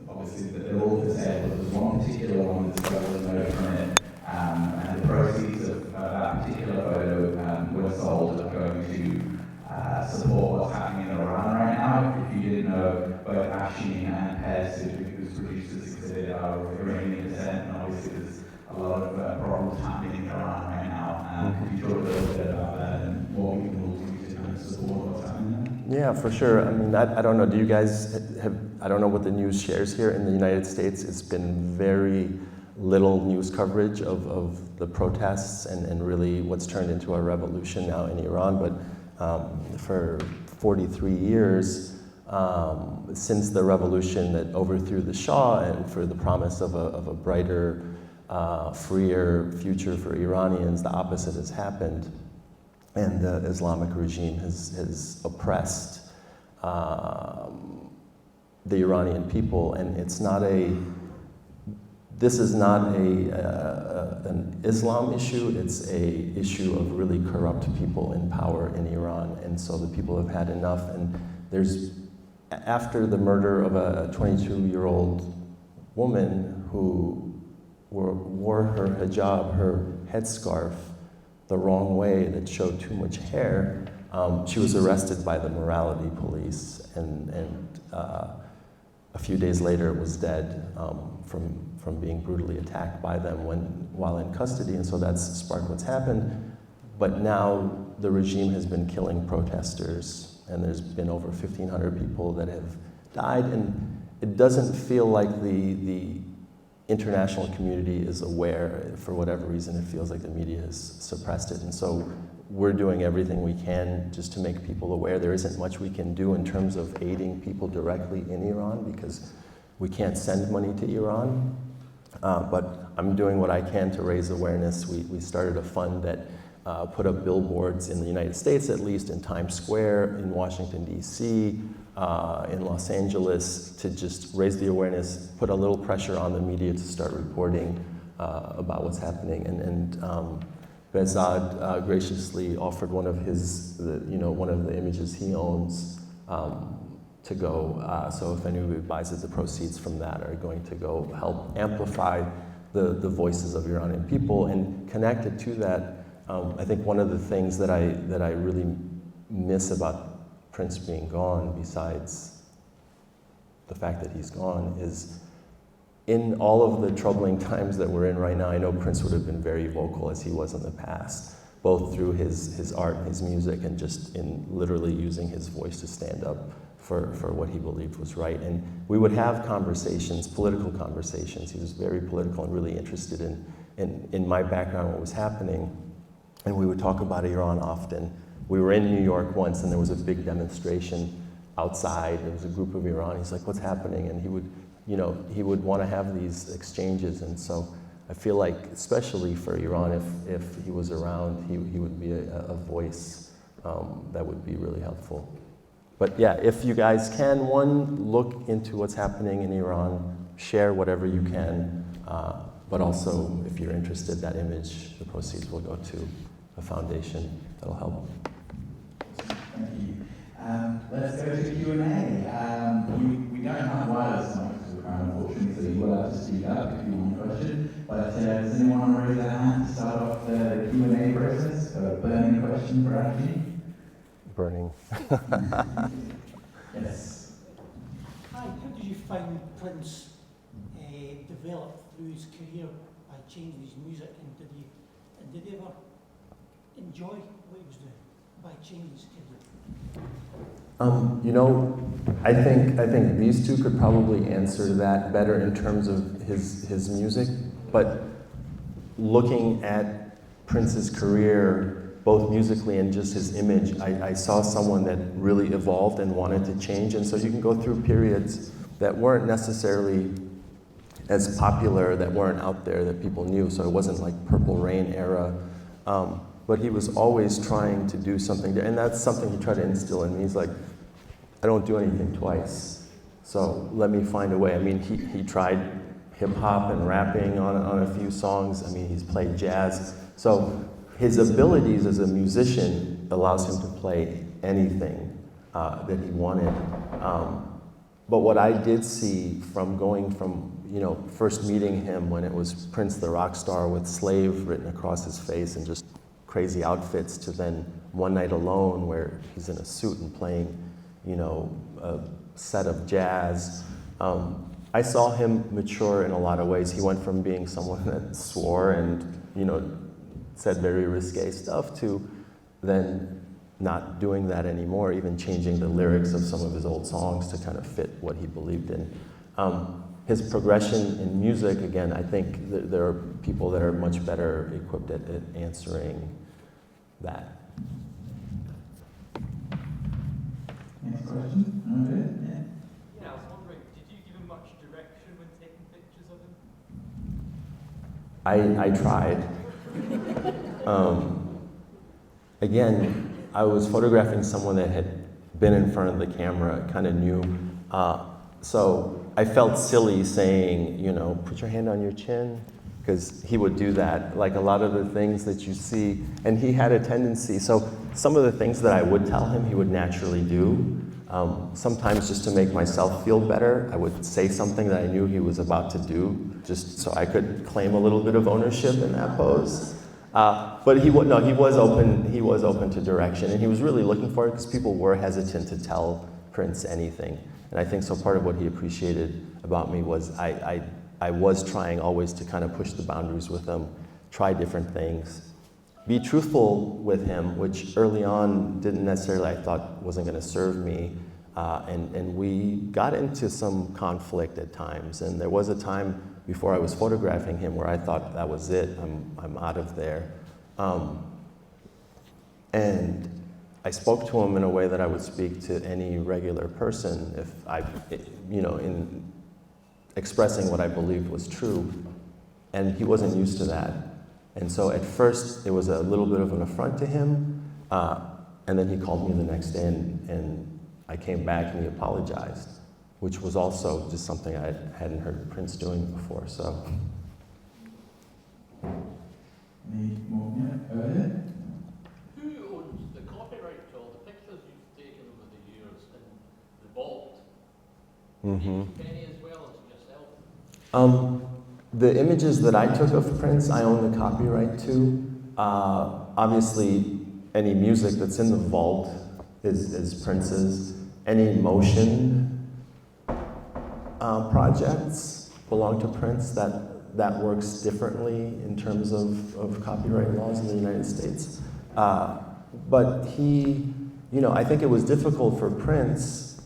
obviously they're all for sale, but there's one particular one that's got a note from it, and the proceeds of that particular photo were sold are going to support what's happening in Iran right now. If you didn't know, both Afshin and Pez, who's produced this exhibit, are of Iranian descent, and obviously there's a lot of problems happening in Iran right now. Could you talk a little bit about that and what we can all do to kind of support what's happening there? Yeah, for sure. I mean, I don't know, do you guys have, I don't know what the news shares here in the United States. It's been very little news coverage of the protests and really what's turned into a revolution now in Iran. But for 43 years, since the revolution that overthrew the Shah and for the promise of a brighter, freer future for Iranians, the opposite has happened. And the Islamic regime has oppressed the Iranian people, and it's not this is not an Islam issue, it's a issue of really corrupt people in power in Iran, and so the people have had enough. And there's, after the murder of a 22-year-old woman who wore her hijab, her headscarf, the wrong way that showed too much hair, she was arrested by the morality police, and a few days later was dead from being brutally attacked by them while in custody, and so that's sparked what's happened. But now the regime has been killing protesters, and there's been over 1,500 people that have died, and it doesn't feel like the international community is aware. For whatever reason, it feels like the media has suppressed it, and so we're doing everything we can just to make people aware. There isn't much we can do in terms of aiding people directly in Iran because we can't send money to Iran, but I'm doing what I can to raise awareness. We started a fund that put up billboards in the United States, at least in Times Square, in Washington, D.C., in Los Angeles, to just raise the awareness, put a little pressure on the media to start reporting about what's happening. And Behzad graciously offered one of one of the images he owns to go. So if anybody buys it, the proceeds from that are going to go help amplify the voices of Iranian people. And connected to that, I think one of the things that I really miss about Prince being gone, besides the fact that he's gone, is in all of the troubling times that we're in right now, I know Prince would have been very vocal as he was in the past, both through his art, his music, and just in literally using his voice to stand up for what he believed was right. And we would have conversations, political conversations. He was very political and really interested in my background, what was happening. And we would talk about Iran often. We were in New York once, and there was a big demonstration outside. There was a group of Iranis, like, what's happening? And he would want to have these exchanges. And so I feel like, especially for Iran, if he was around, he would be a voice that would be really helpful. But yeah, if you guys can, look into what's happening in Iran, share whatever you can, but also, if you're interested, that image, the proceeds will go to a foundation that'll help. Thank you. Let's go to Q&A. We don't have wireless mics to the crowd, unfortunately, so you will have to speak up if you want a question. But does anyone want to raise their hand to start off the Q&A process? A burning question for Afshin? Burning. Yes. Hi, how did you find Prince develop through his career by changing his music, and did he ever enjoy what he was doing by changing his career? I think these two could probably answer that better in terms of his music, but looking at Prince's career, both musically and just his image, I saw someone that really evolved and wanted to change. And so you can go through periods that weren't necessarily as popular, that weren't out there, that people knew. So it wasn't like Purple Rain era. but he was always trying to do something, and that's something he tried to instill in me. He's like, I don't do anything twice, so let me find a way. I mean, he tried hip-hop and rapping on a few songs. I mean, he's played jazz. So his abilities as a musician allows him to play anything that he wanted. But what I did see from going from, first meeting him when it was Prince the Rock Star with Slave written across his face and just crazy outfits, to then One Night Alone where he's in a suit and playing, a set of jazz. I saw him mature in a lot of ways. He went from being someone that swore and, said very risque stuff to then not doing that anymore, even changing the lyrics of some of his old songs to kind of fit what he believed in. His progression in music, again, I think there are people that are much better equipped at answering that. Next question? Okay. Yeah. Yeah, I was wondering, did you give him much direction when taking pictures of him? I tried. Again, I was photographing someone that had been in front of the camera, kind of knew. So I felt silly saying, put your hand on your chin, because he would do that. Like a lot of the things that you see, and he had a tendency. So some of the things that I would tell him, he would naturally do. Sometimes just to make myself feel better, I would say something that I knew he was about to do, just so I could claim a little bit of ownership in that pose. But he was open to direction, and he was really looking for it because people were hesitant to tell Prince anything. And I think so part of what he appreciated about me was I was trying always to kind of push the boundaries with him, try different things, be truthful with him, which early on didn't necessarily, I thought, wasn't going to serve me. And we got into some conflict at times. And there was a time before I was photographing him where I thought that was it, I'm out of there. And I spoke to him in a way that I would speak to any regular person if in expressing what I believed was true. And he wasn't used to that. And so at first, it was a little bit of an affront to him. And then he called me the next day and I came back and he apologized, which was also just something I hadn't heard Prince doing before, so. Any more? Yeah, go ahead. Who owns the copyright to all the pictures you've taken over the years in the vault? Mm-hmm. Penny as well as yourself? The images that I took of Prince, I own the copyright to. Obviously, any music that's in the vault is Prince's. Any motion projects belong to Prince. That works differently in terms of copyright laws in the United States. But he, I think it was difficult for Prince,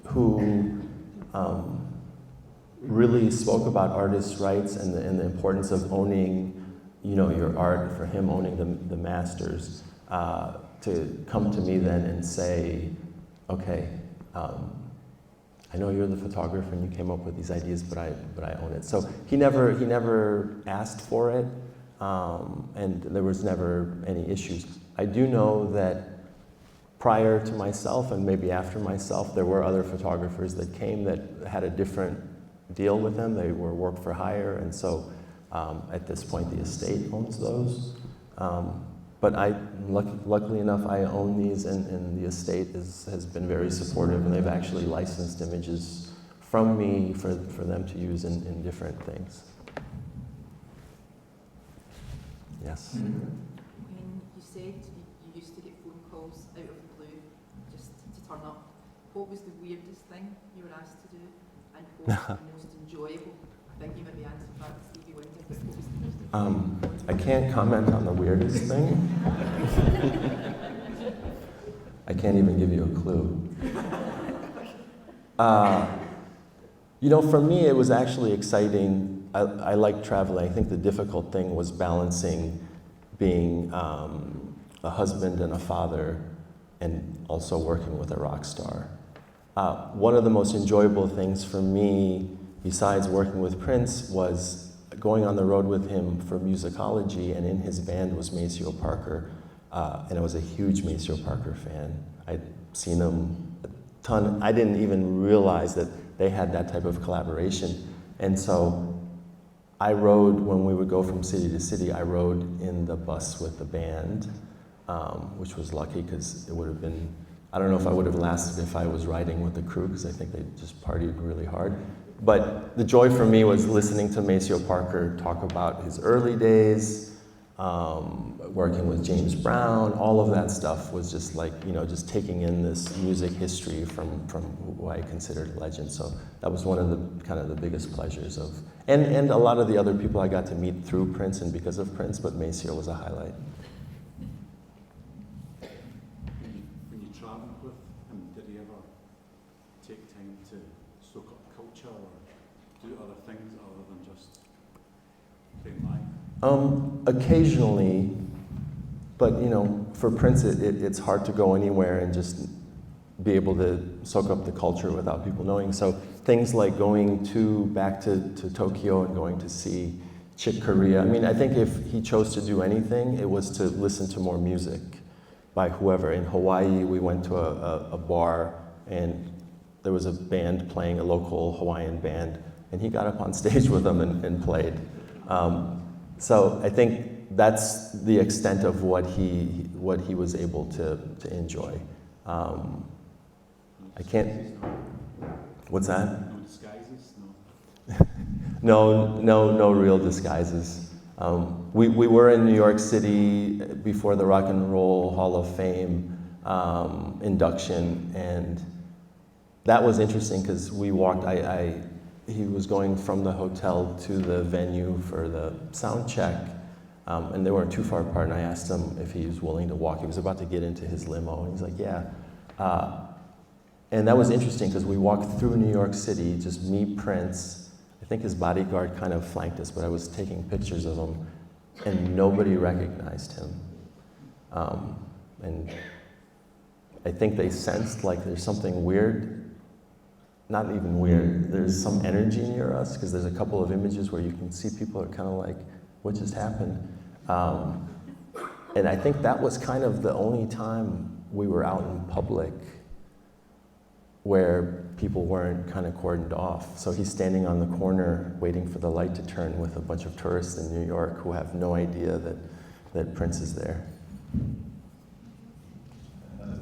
who really spoke about artists' rights and the importance of owning, your art, for him owning the masters, to come to me then and say, okay, I know you're the photographer and you came up with these ideas, but I own it. So he never asked for it, and there was never any issues. I do know that prior to myself and maybe after myself, there were other photographers that came that had a different deal with them. They were work for hire, and so at this point the estate owns those. But luckily enough, I own these, and the estate has been very supportive, and they've actually licensed images from me for them to use in different things. Yes? When you said you used to get phone calls out of the blue just to turn up, what was the weirdest thing you were asked to do, and what was the most enjoyable? I think you maybe answered that with Stevie Wonder, but what was the most enjoyable? I can't comment on the weirdest thing. I can't even give you a clue. For me, it was actually exciting. I like traveling. I think the difficult thing was balancing being a husband and a father and also working with a rock star. One of the most enjoyable things for me, besides working with Prince, was going on the road with him for musicology, and in his band was Maceo Parker, and I was a huge Maceo Parker fan. I'd seen him a ton. I didn't even realize that they had that type of collaboration. And so I rode, when we would go from city to city, I rode in the bus with the band, which was lucky because it would have been, I don't know if I would have lasted if I was riding with the crew, because I think they just partied really hard. But the joy for me was listening to Maceo Parker talk about his early days, working with James Brown. All of that stuff was just like, you know, just taking in this music history from who I considered a legend. So that was one of the kind of the biggest pleasures of, and a lot of the other people I got to meet through Prince and because of Prince, but Maceo was a highlight. When you travelled with him, did he ever take time to soak up culture or do other things other than just play live? Occasionally, but you know, for Prince, it's hard to go anywhere and just be able to soak up the culture without people knowing. So things like going back to Tokyo and going to see Chick Corea. I mean, I think if he chose to do anything, it was to listen to more music by whoever. In Hawaii, we went to a bar and there was a band playing, a local Hawaiian band, and he got up on stage with them and played. So I think that's the extent of what he was able to enjoy. I can't. What's that? No disguises, no. No real disguises. We were in New York City before the Rock and Roll Hall of Fame induction, and that was interesting because we walked. He was going from the hotel to the venue for the sound check, and they weren't too far apart, and I asked him if he was willing to walk. He was about to get into his limo, and he's like, yeah. And that was interesting because we walked through New York City, just me, Prince. I think his bodyguard kind of flanked us, but I was taking pictures of him, and nobody recognized him. And I think they sensed like there's something weird. Not even weird, there's some energy near us, because there's a couple of images where you can see people are kind of like, what just happened? And I think that was kind of the only time we were out in public where people weren't kind of cordoned off. So he's standing on the corner waiting for the light to turn with a bunch of tourists in New York who have no idea that Prince is there. How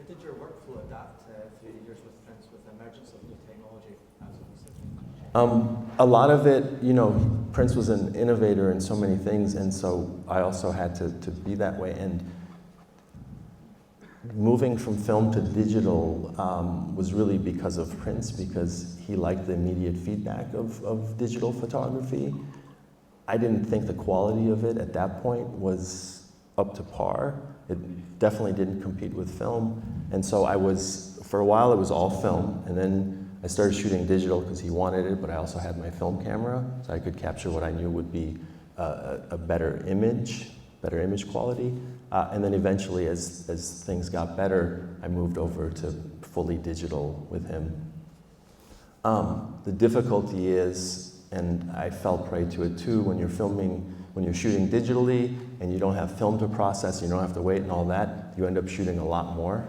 did your workflow adapt through the years with Prince with the emergence of new technology as of recent? A lot of it, you know, Prince was an innovator in so many things, and so I also had to be that way. And moving from film to digital was really because of Prince, because he liked the immediate feedback of digital photography. I didn't think the quality of it at that point was up to par. It definitely didn't compete with film. And so for a while it was all film, and then I started shooting digital because he wanted it, but I also had my film camera, so I could capture what I knew would be a better image quality. And then eventually, as things got better, I moved over to fully digital with him. The difficulty is, and I fell prey to it too, when you're shooting digitally and you don't have film to process, you don't have to wait and all that, you end up shooting a lot more,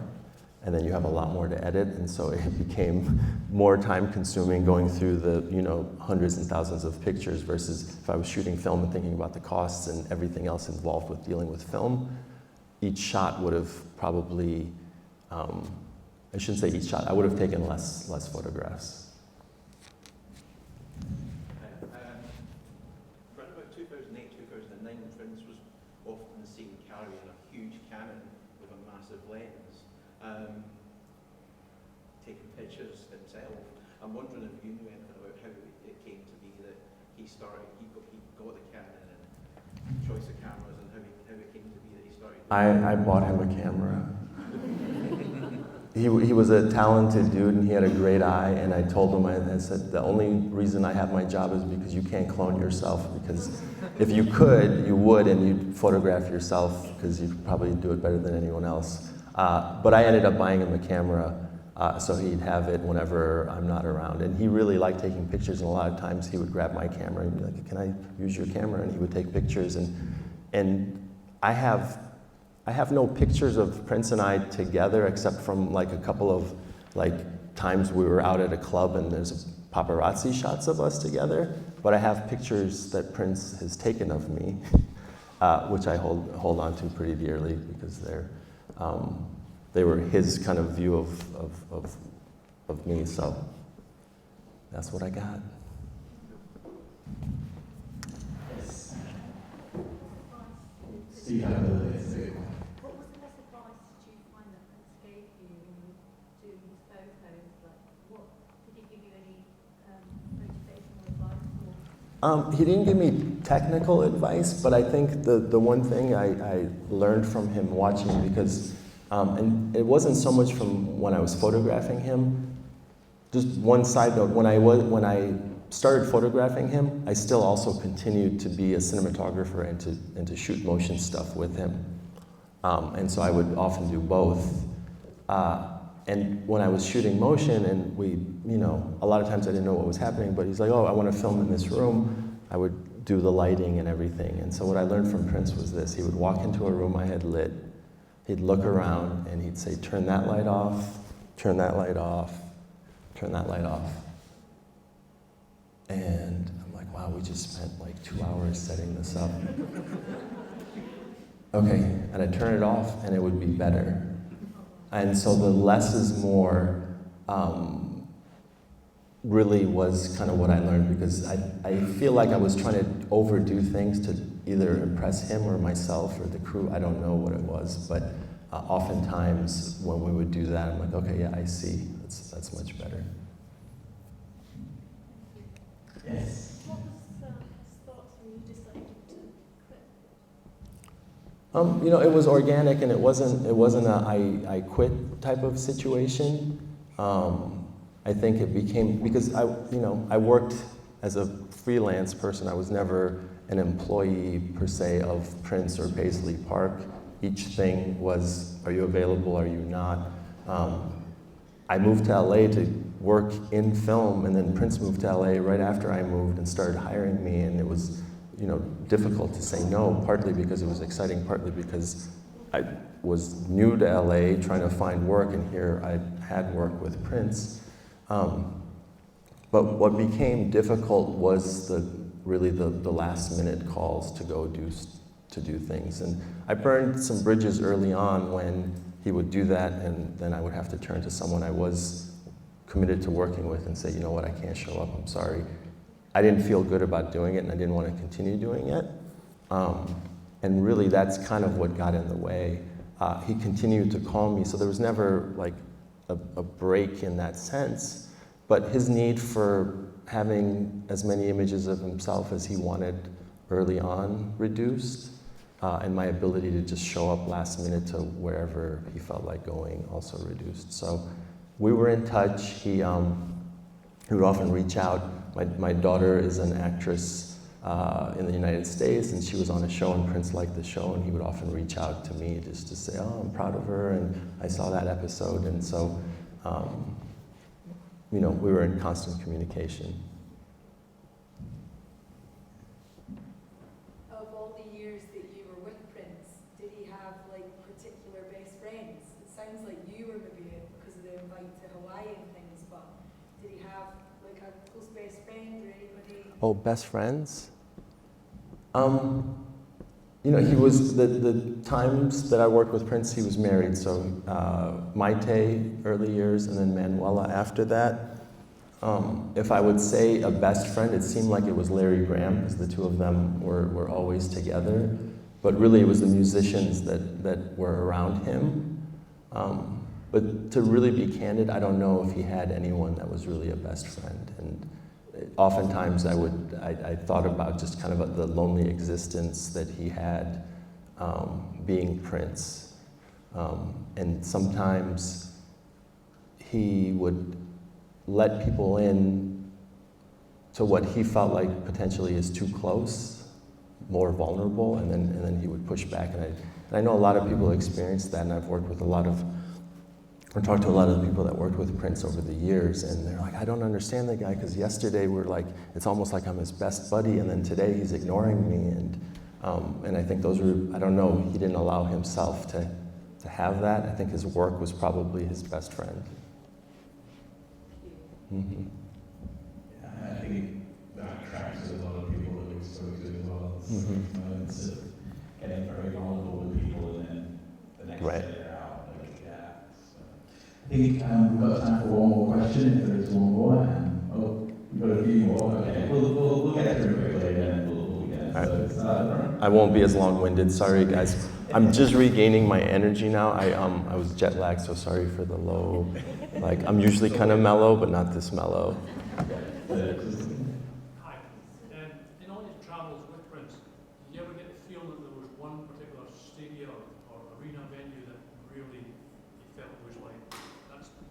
and then you have a lot more to edit, and so it became more time consuming going through the, you know, hundreds and thousands of pictures versus if I was shooting film and thinking about the costs and everything else involved with dealing with film. Each shot would have probably, I shouldn't say each shot, I would have taken less photographs. Around about 2008, 2009, Prince was often seen carrying a huge Canon with a massive lens, taking pictures himself. I'm wondering if you knew anything about how it came to be that he got the Canon and choice of cameras, and how it came to be that he started. I bought him a camera. He was a talented dude and he had a great eye, and I told him, I said, the only reason I have my job is because you can't clone yourself, because if you could, you would, and you'd photograph yourself because you'd probably do it better than anyone else. But I ended up buying him a camera so he'd have it whenever I'm not around. And he really liked taking pictures, and a lot of times he would grab my camera and be like, can I use your camera? And he would take pictures. And I have I have no pictures of Prince and I together except from like a couple of like times we were out at a club and there's paparazzi shots of us together. But I have pictures that Prince has taken of me, which I hold on to pretty dearly because they were his kind of view of me. So that's what I got. Yes. Steve, have a little bit. What was the best advice did you find that Prince gave you when you were doing his photos? Like, what did he give you any motivational advice? Or? He didn't give me technical advice, but I think the one thing I learned from him watching, because, and it wasn't so much from when I was photographing him. Just one side note, when I started photographing him, I still also continued to be a cinematographer and to shoot motion stuff with him. And so I would often do both. And when I was shooting motion, and a lot of times I didn't know what was happening, but he's like, oh, I want to film in this room. I would do the lighting and everything. And so what I learned from Prince was this. He would walk into a room I had lit, he'd look around, and he'd say, turn that light off, turn that light off, turn that light off. And I'm like, wow, we just spent like 2 hours setting this up. Okay, and I'd turn it off, and it would be better. And so the less is more really was kind of what I learned, because I feel like I was trying to overdo things to either impress him or myself or the crew. I don't know what it was, but oftentimes when we would do that, I'm like, okay, yeah, I see. That's much better. Yes. What was his thoughts when you decided to quit? It was organic, and it wasn't a I quit type of situation. I think it became, because I worked as a freelance person. I was never an employee per se of Prince or Paisley Park. Each thing was, are you available, are you not? I moved to LA to work in film, and then Prince moved to LA right after I moved and started hiring me, and it was difficult to say no, partly because it was exciting, partly because I was new to LA trying to find work, and here I had work with Prince. But what became difficult was really the last minute calls to go do things. And I burned some bridges early on when he would do that, and then I would have to turn to someone I was committed to working with and say, you know what, I can't show up, I'm sorry. I didn't feel good about doing it, and I didn't want to continue doing it. And really, that's kind of what got in the way. He continued to call me, so there was never like a break in that sense. But his need for having as many images of himself as he wanted early on reduced, and my ability to just show up last minute to wherever he felt like going also reduced. So we were in touch. He would often reach out. My daughter is an actress in the United States, and she was on a show, and Prince liked the show, and he would often reach out to me just to say, oh, I'm proud of her, and I saw that episode. And so, we were in constant communication. Of all the years that you were with Prince, did he have like particular best friends? It sounds like you were maybe because of the invite to Hawaii and things, but did he have like a close best friend or anybody? Oh, best friends? He was, the times that I worked with Prince, he was married, so Maite early years, and then Manuela after that. If I would say a best friend, it seemed like it was Larry Graham, because the two of them were always together. But really it was the musicians that were around him. But to really be candid, I don't know if he had anyone that was really a best friend. And oftentimes I thought about just kind of the lonely existence that he had being Prince. And sometimes he would let people in to what he felt like potentially is too close, more vulnerable, and then he would push back. And I know a lot of people experienced that, and I've worked with talked to a lot of the people that worked with Prince over the years, and they're like, I don't understand the guy, because yesterday we're like, it's almost like I'm his best buddy, and then today he's ignoring me. And And I think those were, I don't know, he didn't allow himself to have that. I think his work was probably his best friend. Mm-hmm. Yeah, I think that attracts a lot of people that we spoke to as well. It's moments of getting very vulnerable with people and then the next Right. day they're out. Like, yeah. So, I think we've got time for one more question, if there is one more. We've got a few more. Okay, we'll get through quickly and we'll get it. Right. So it's I won't be as long-winded. Sorry, guys. I'm just regaining my energy now. I was jet lagged, so sorry for the low. Like, I'm usually kind of mellow, but not this mellow. Hi. In all your travels with Prince, did you ever get the feeling that there was one particular stadium or arena venue that really you felt was like,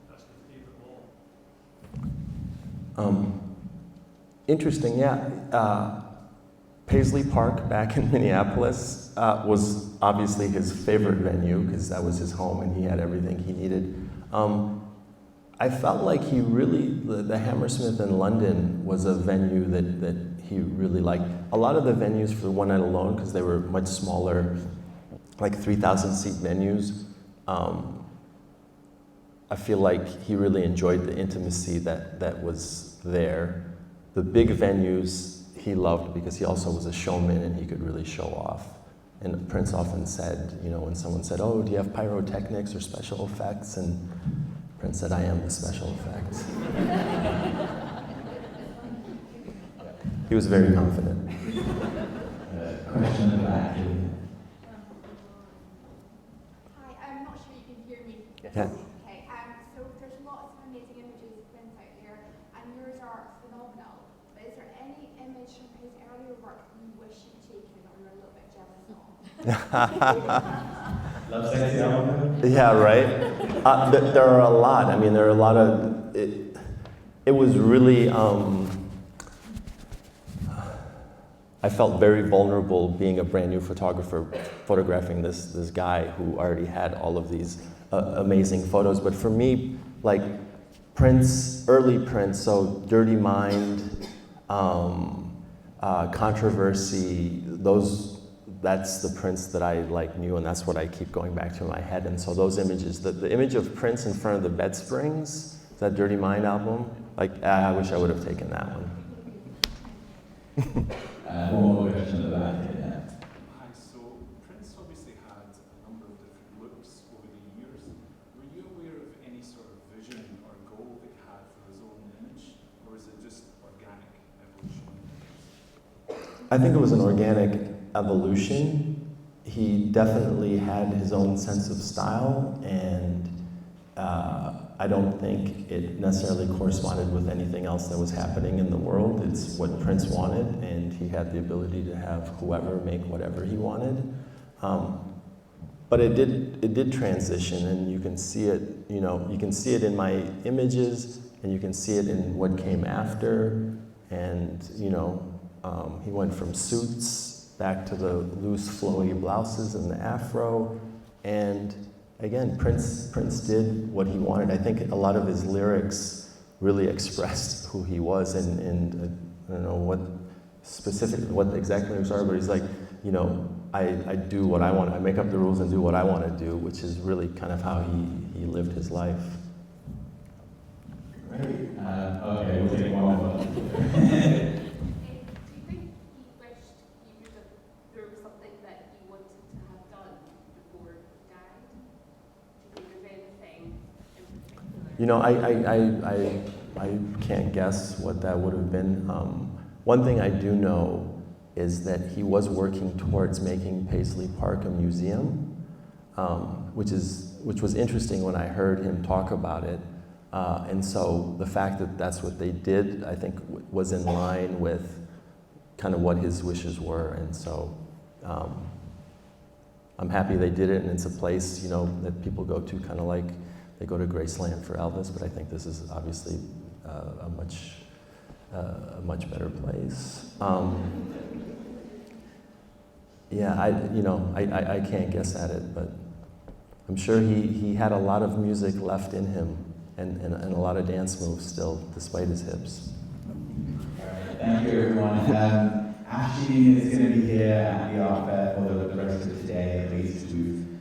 that's the favourite wall? Interesting, yeah. Paisley Park back in Minneapolis was obviously his favorite venue because that was his home and he had everything he needed. I felt like he really, the Hammersmith in London was a venue that he really liked. A lot of the venues for One Night Alone, because they were much smaller, like 3,000 seat venues, I feel like he really enjoyed the intimacy that was there. The big venues he loved because he also was a showman and he could really show off. And Prince often said, you know, when someone said, oh, do you have pyrotechnics or special effects? And Prince said, I am the special effect. He was very confident. Question in the back. Hi, I'm not sure you can hear me. Yeah. Okay, so there's lots of amazing images of Prince out there, and yours are phenomenal. But is there any image from his earlier work you wish you'd taken or you're a little bit jealous of? Love Sexy album? Yeah, right? There are a lot. I mean, there are a lot of... It was really... I felt very vulnerable being a brand new photographer, photographing this guy who already had all of these amazing photos. But for me, like Prince, early Prince, so Dirty Mind, Controversy, that's the Prince that I knew, and that's what I keep going back to in my head. And so those images, the image of Prince in front of the bed springs, that Dirty Mind album, I wish I would have taken that one. One more question at the back here. Yeah. Hi, so Prince obviously had a number of different looks over the years. Were you aware of any sort of vision or goal that he had for his own image, or is it just organic evolution? I think it was an organic evolution. He definitely had his own sense of style, and I don't think it necessarily corresponded with anything else that was happening in the world. It's what Prince wanted, and he had the ability to have whoever make whatever he wanted. But it did transition, and you can see it. You know, you can see it in my images, and you can see it in what came after. And you know, he went from suits back to the loose, flowy blouses and the afro, and again, Prince did what he wanted. I think a lot of his lyrics really expressed who he was, and I don't know what the exact lyrics are, but he's like, you know, I do what I want. I make up the rules and do what I want to do, which is really kind of how he lived his life. Great. Okay, we'll take one more. Do you think he wished there was something that he wanted to have done before he died? Do you think there's anything in particular? You know, I can't guess what that would have been. One thing I do know is that he was working towards making Paisley Park a museum, which was interesting when I heard him talk about it. And so the fact that that's what they did, I think, was in line with kind of what his wishes were. And so I'm happy they did it, and it's a place, you know, that people go to, kind of like they go to Graceland for Elvis, but I think this is obviously a much better place. Yeah, I can't guess at it, but I'm sure he had a lot of music left in him, and a lot of dance moves still, despite his hips. Thank you, everyone. Afshin is going to be here at the art fair for the rest of today at least.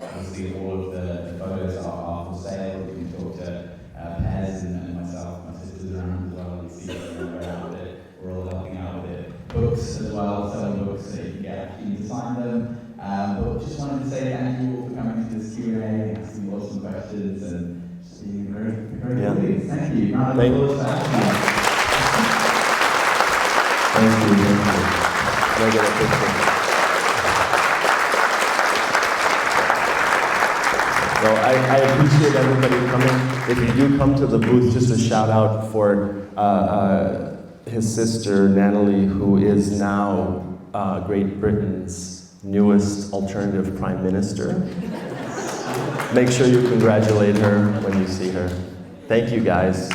Obviously all of the photos are for sale. You can talk to Pez and myself, my sisters around as well. You see we're around it. We're all helping out with it. Books as well, selling books so you can get Afshin to sign them. But just wanted to say thank you all for coming to this Q&A, asking lots of questions, and just being a great audience. Thank you. Round of applause for Afshin. Thank you. Can I get a picture? Well, I appreciate everybody coming. If you do come to the booth, just a shout out for his sister, Natalie, who is now Great Britain's newest alternative prime minister. Make sure you congratulate her when you see her. Thank you, guys.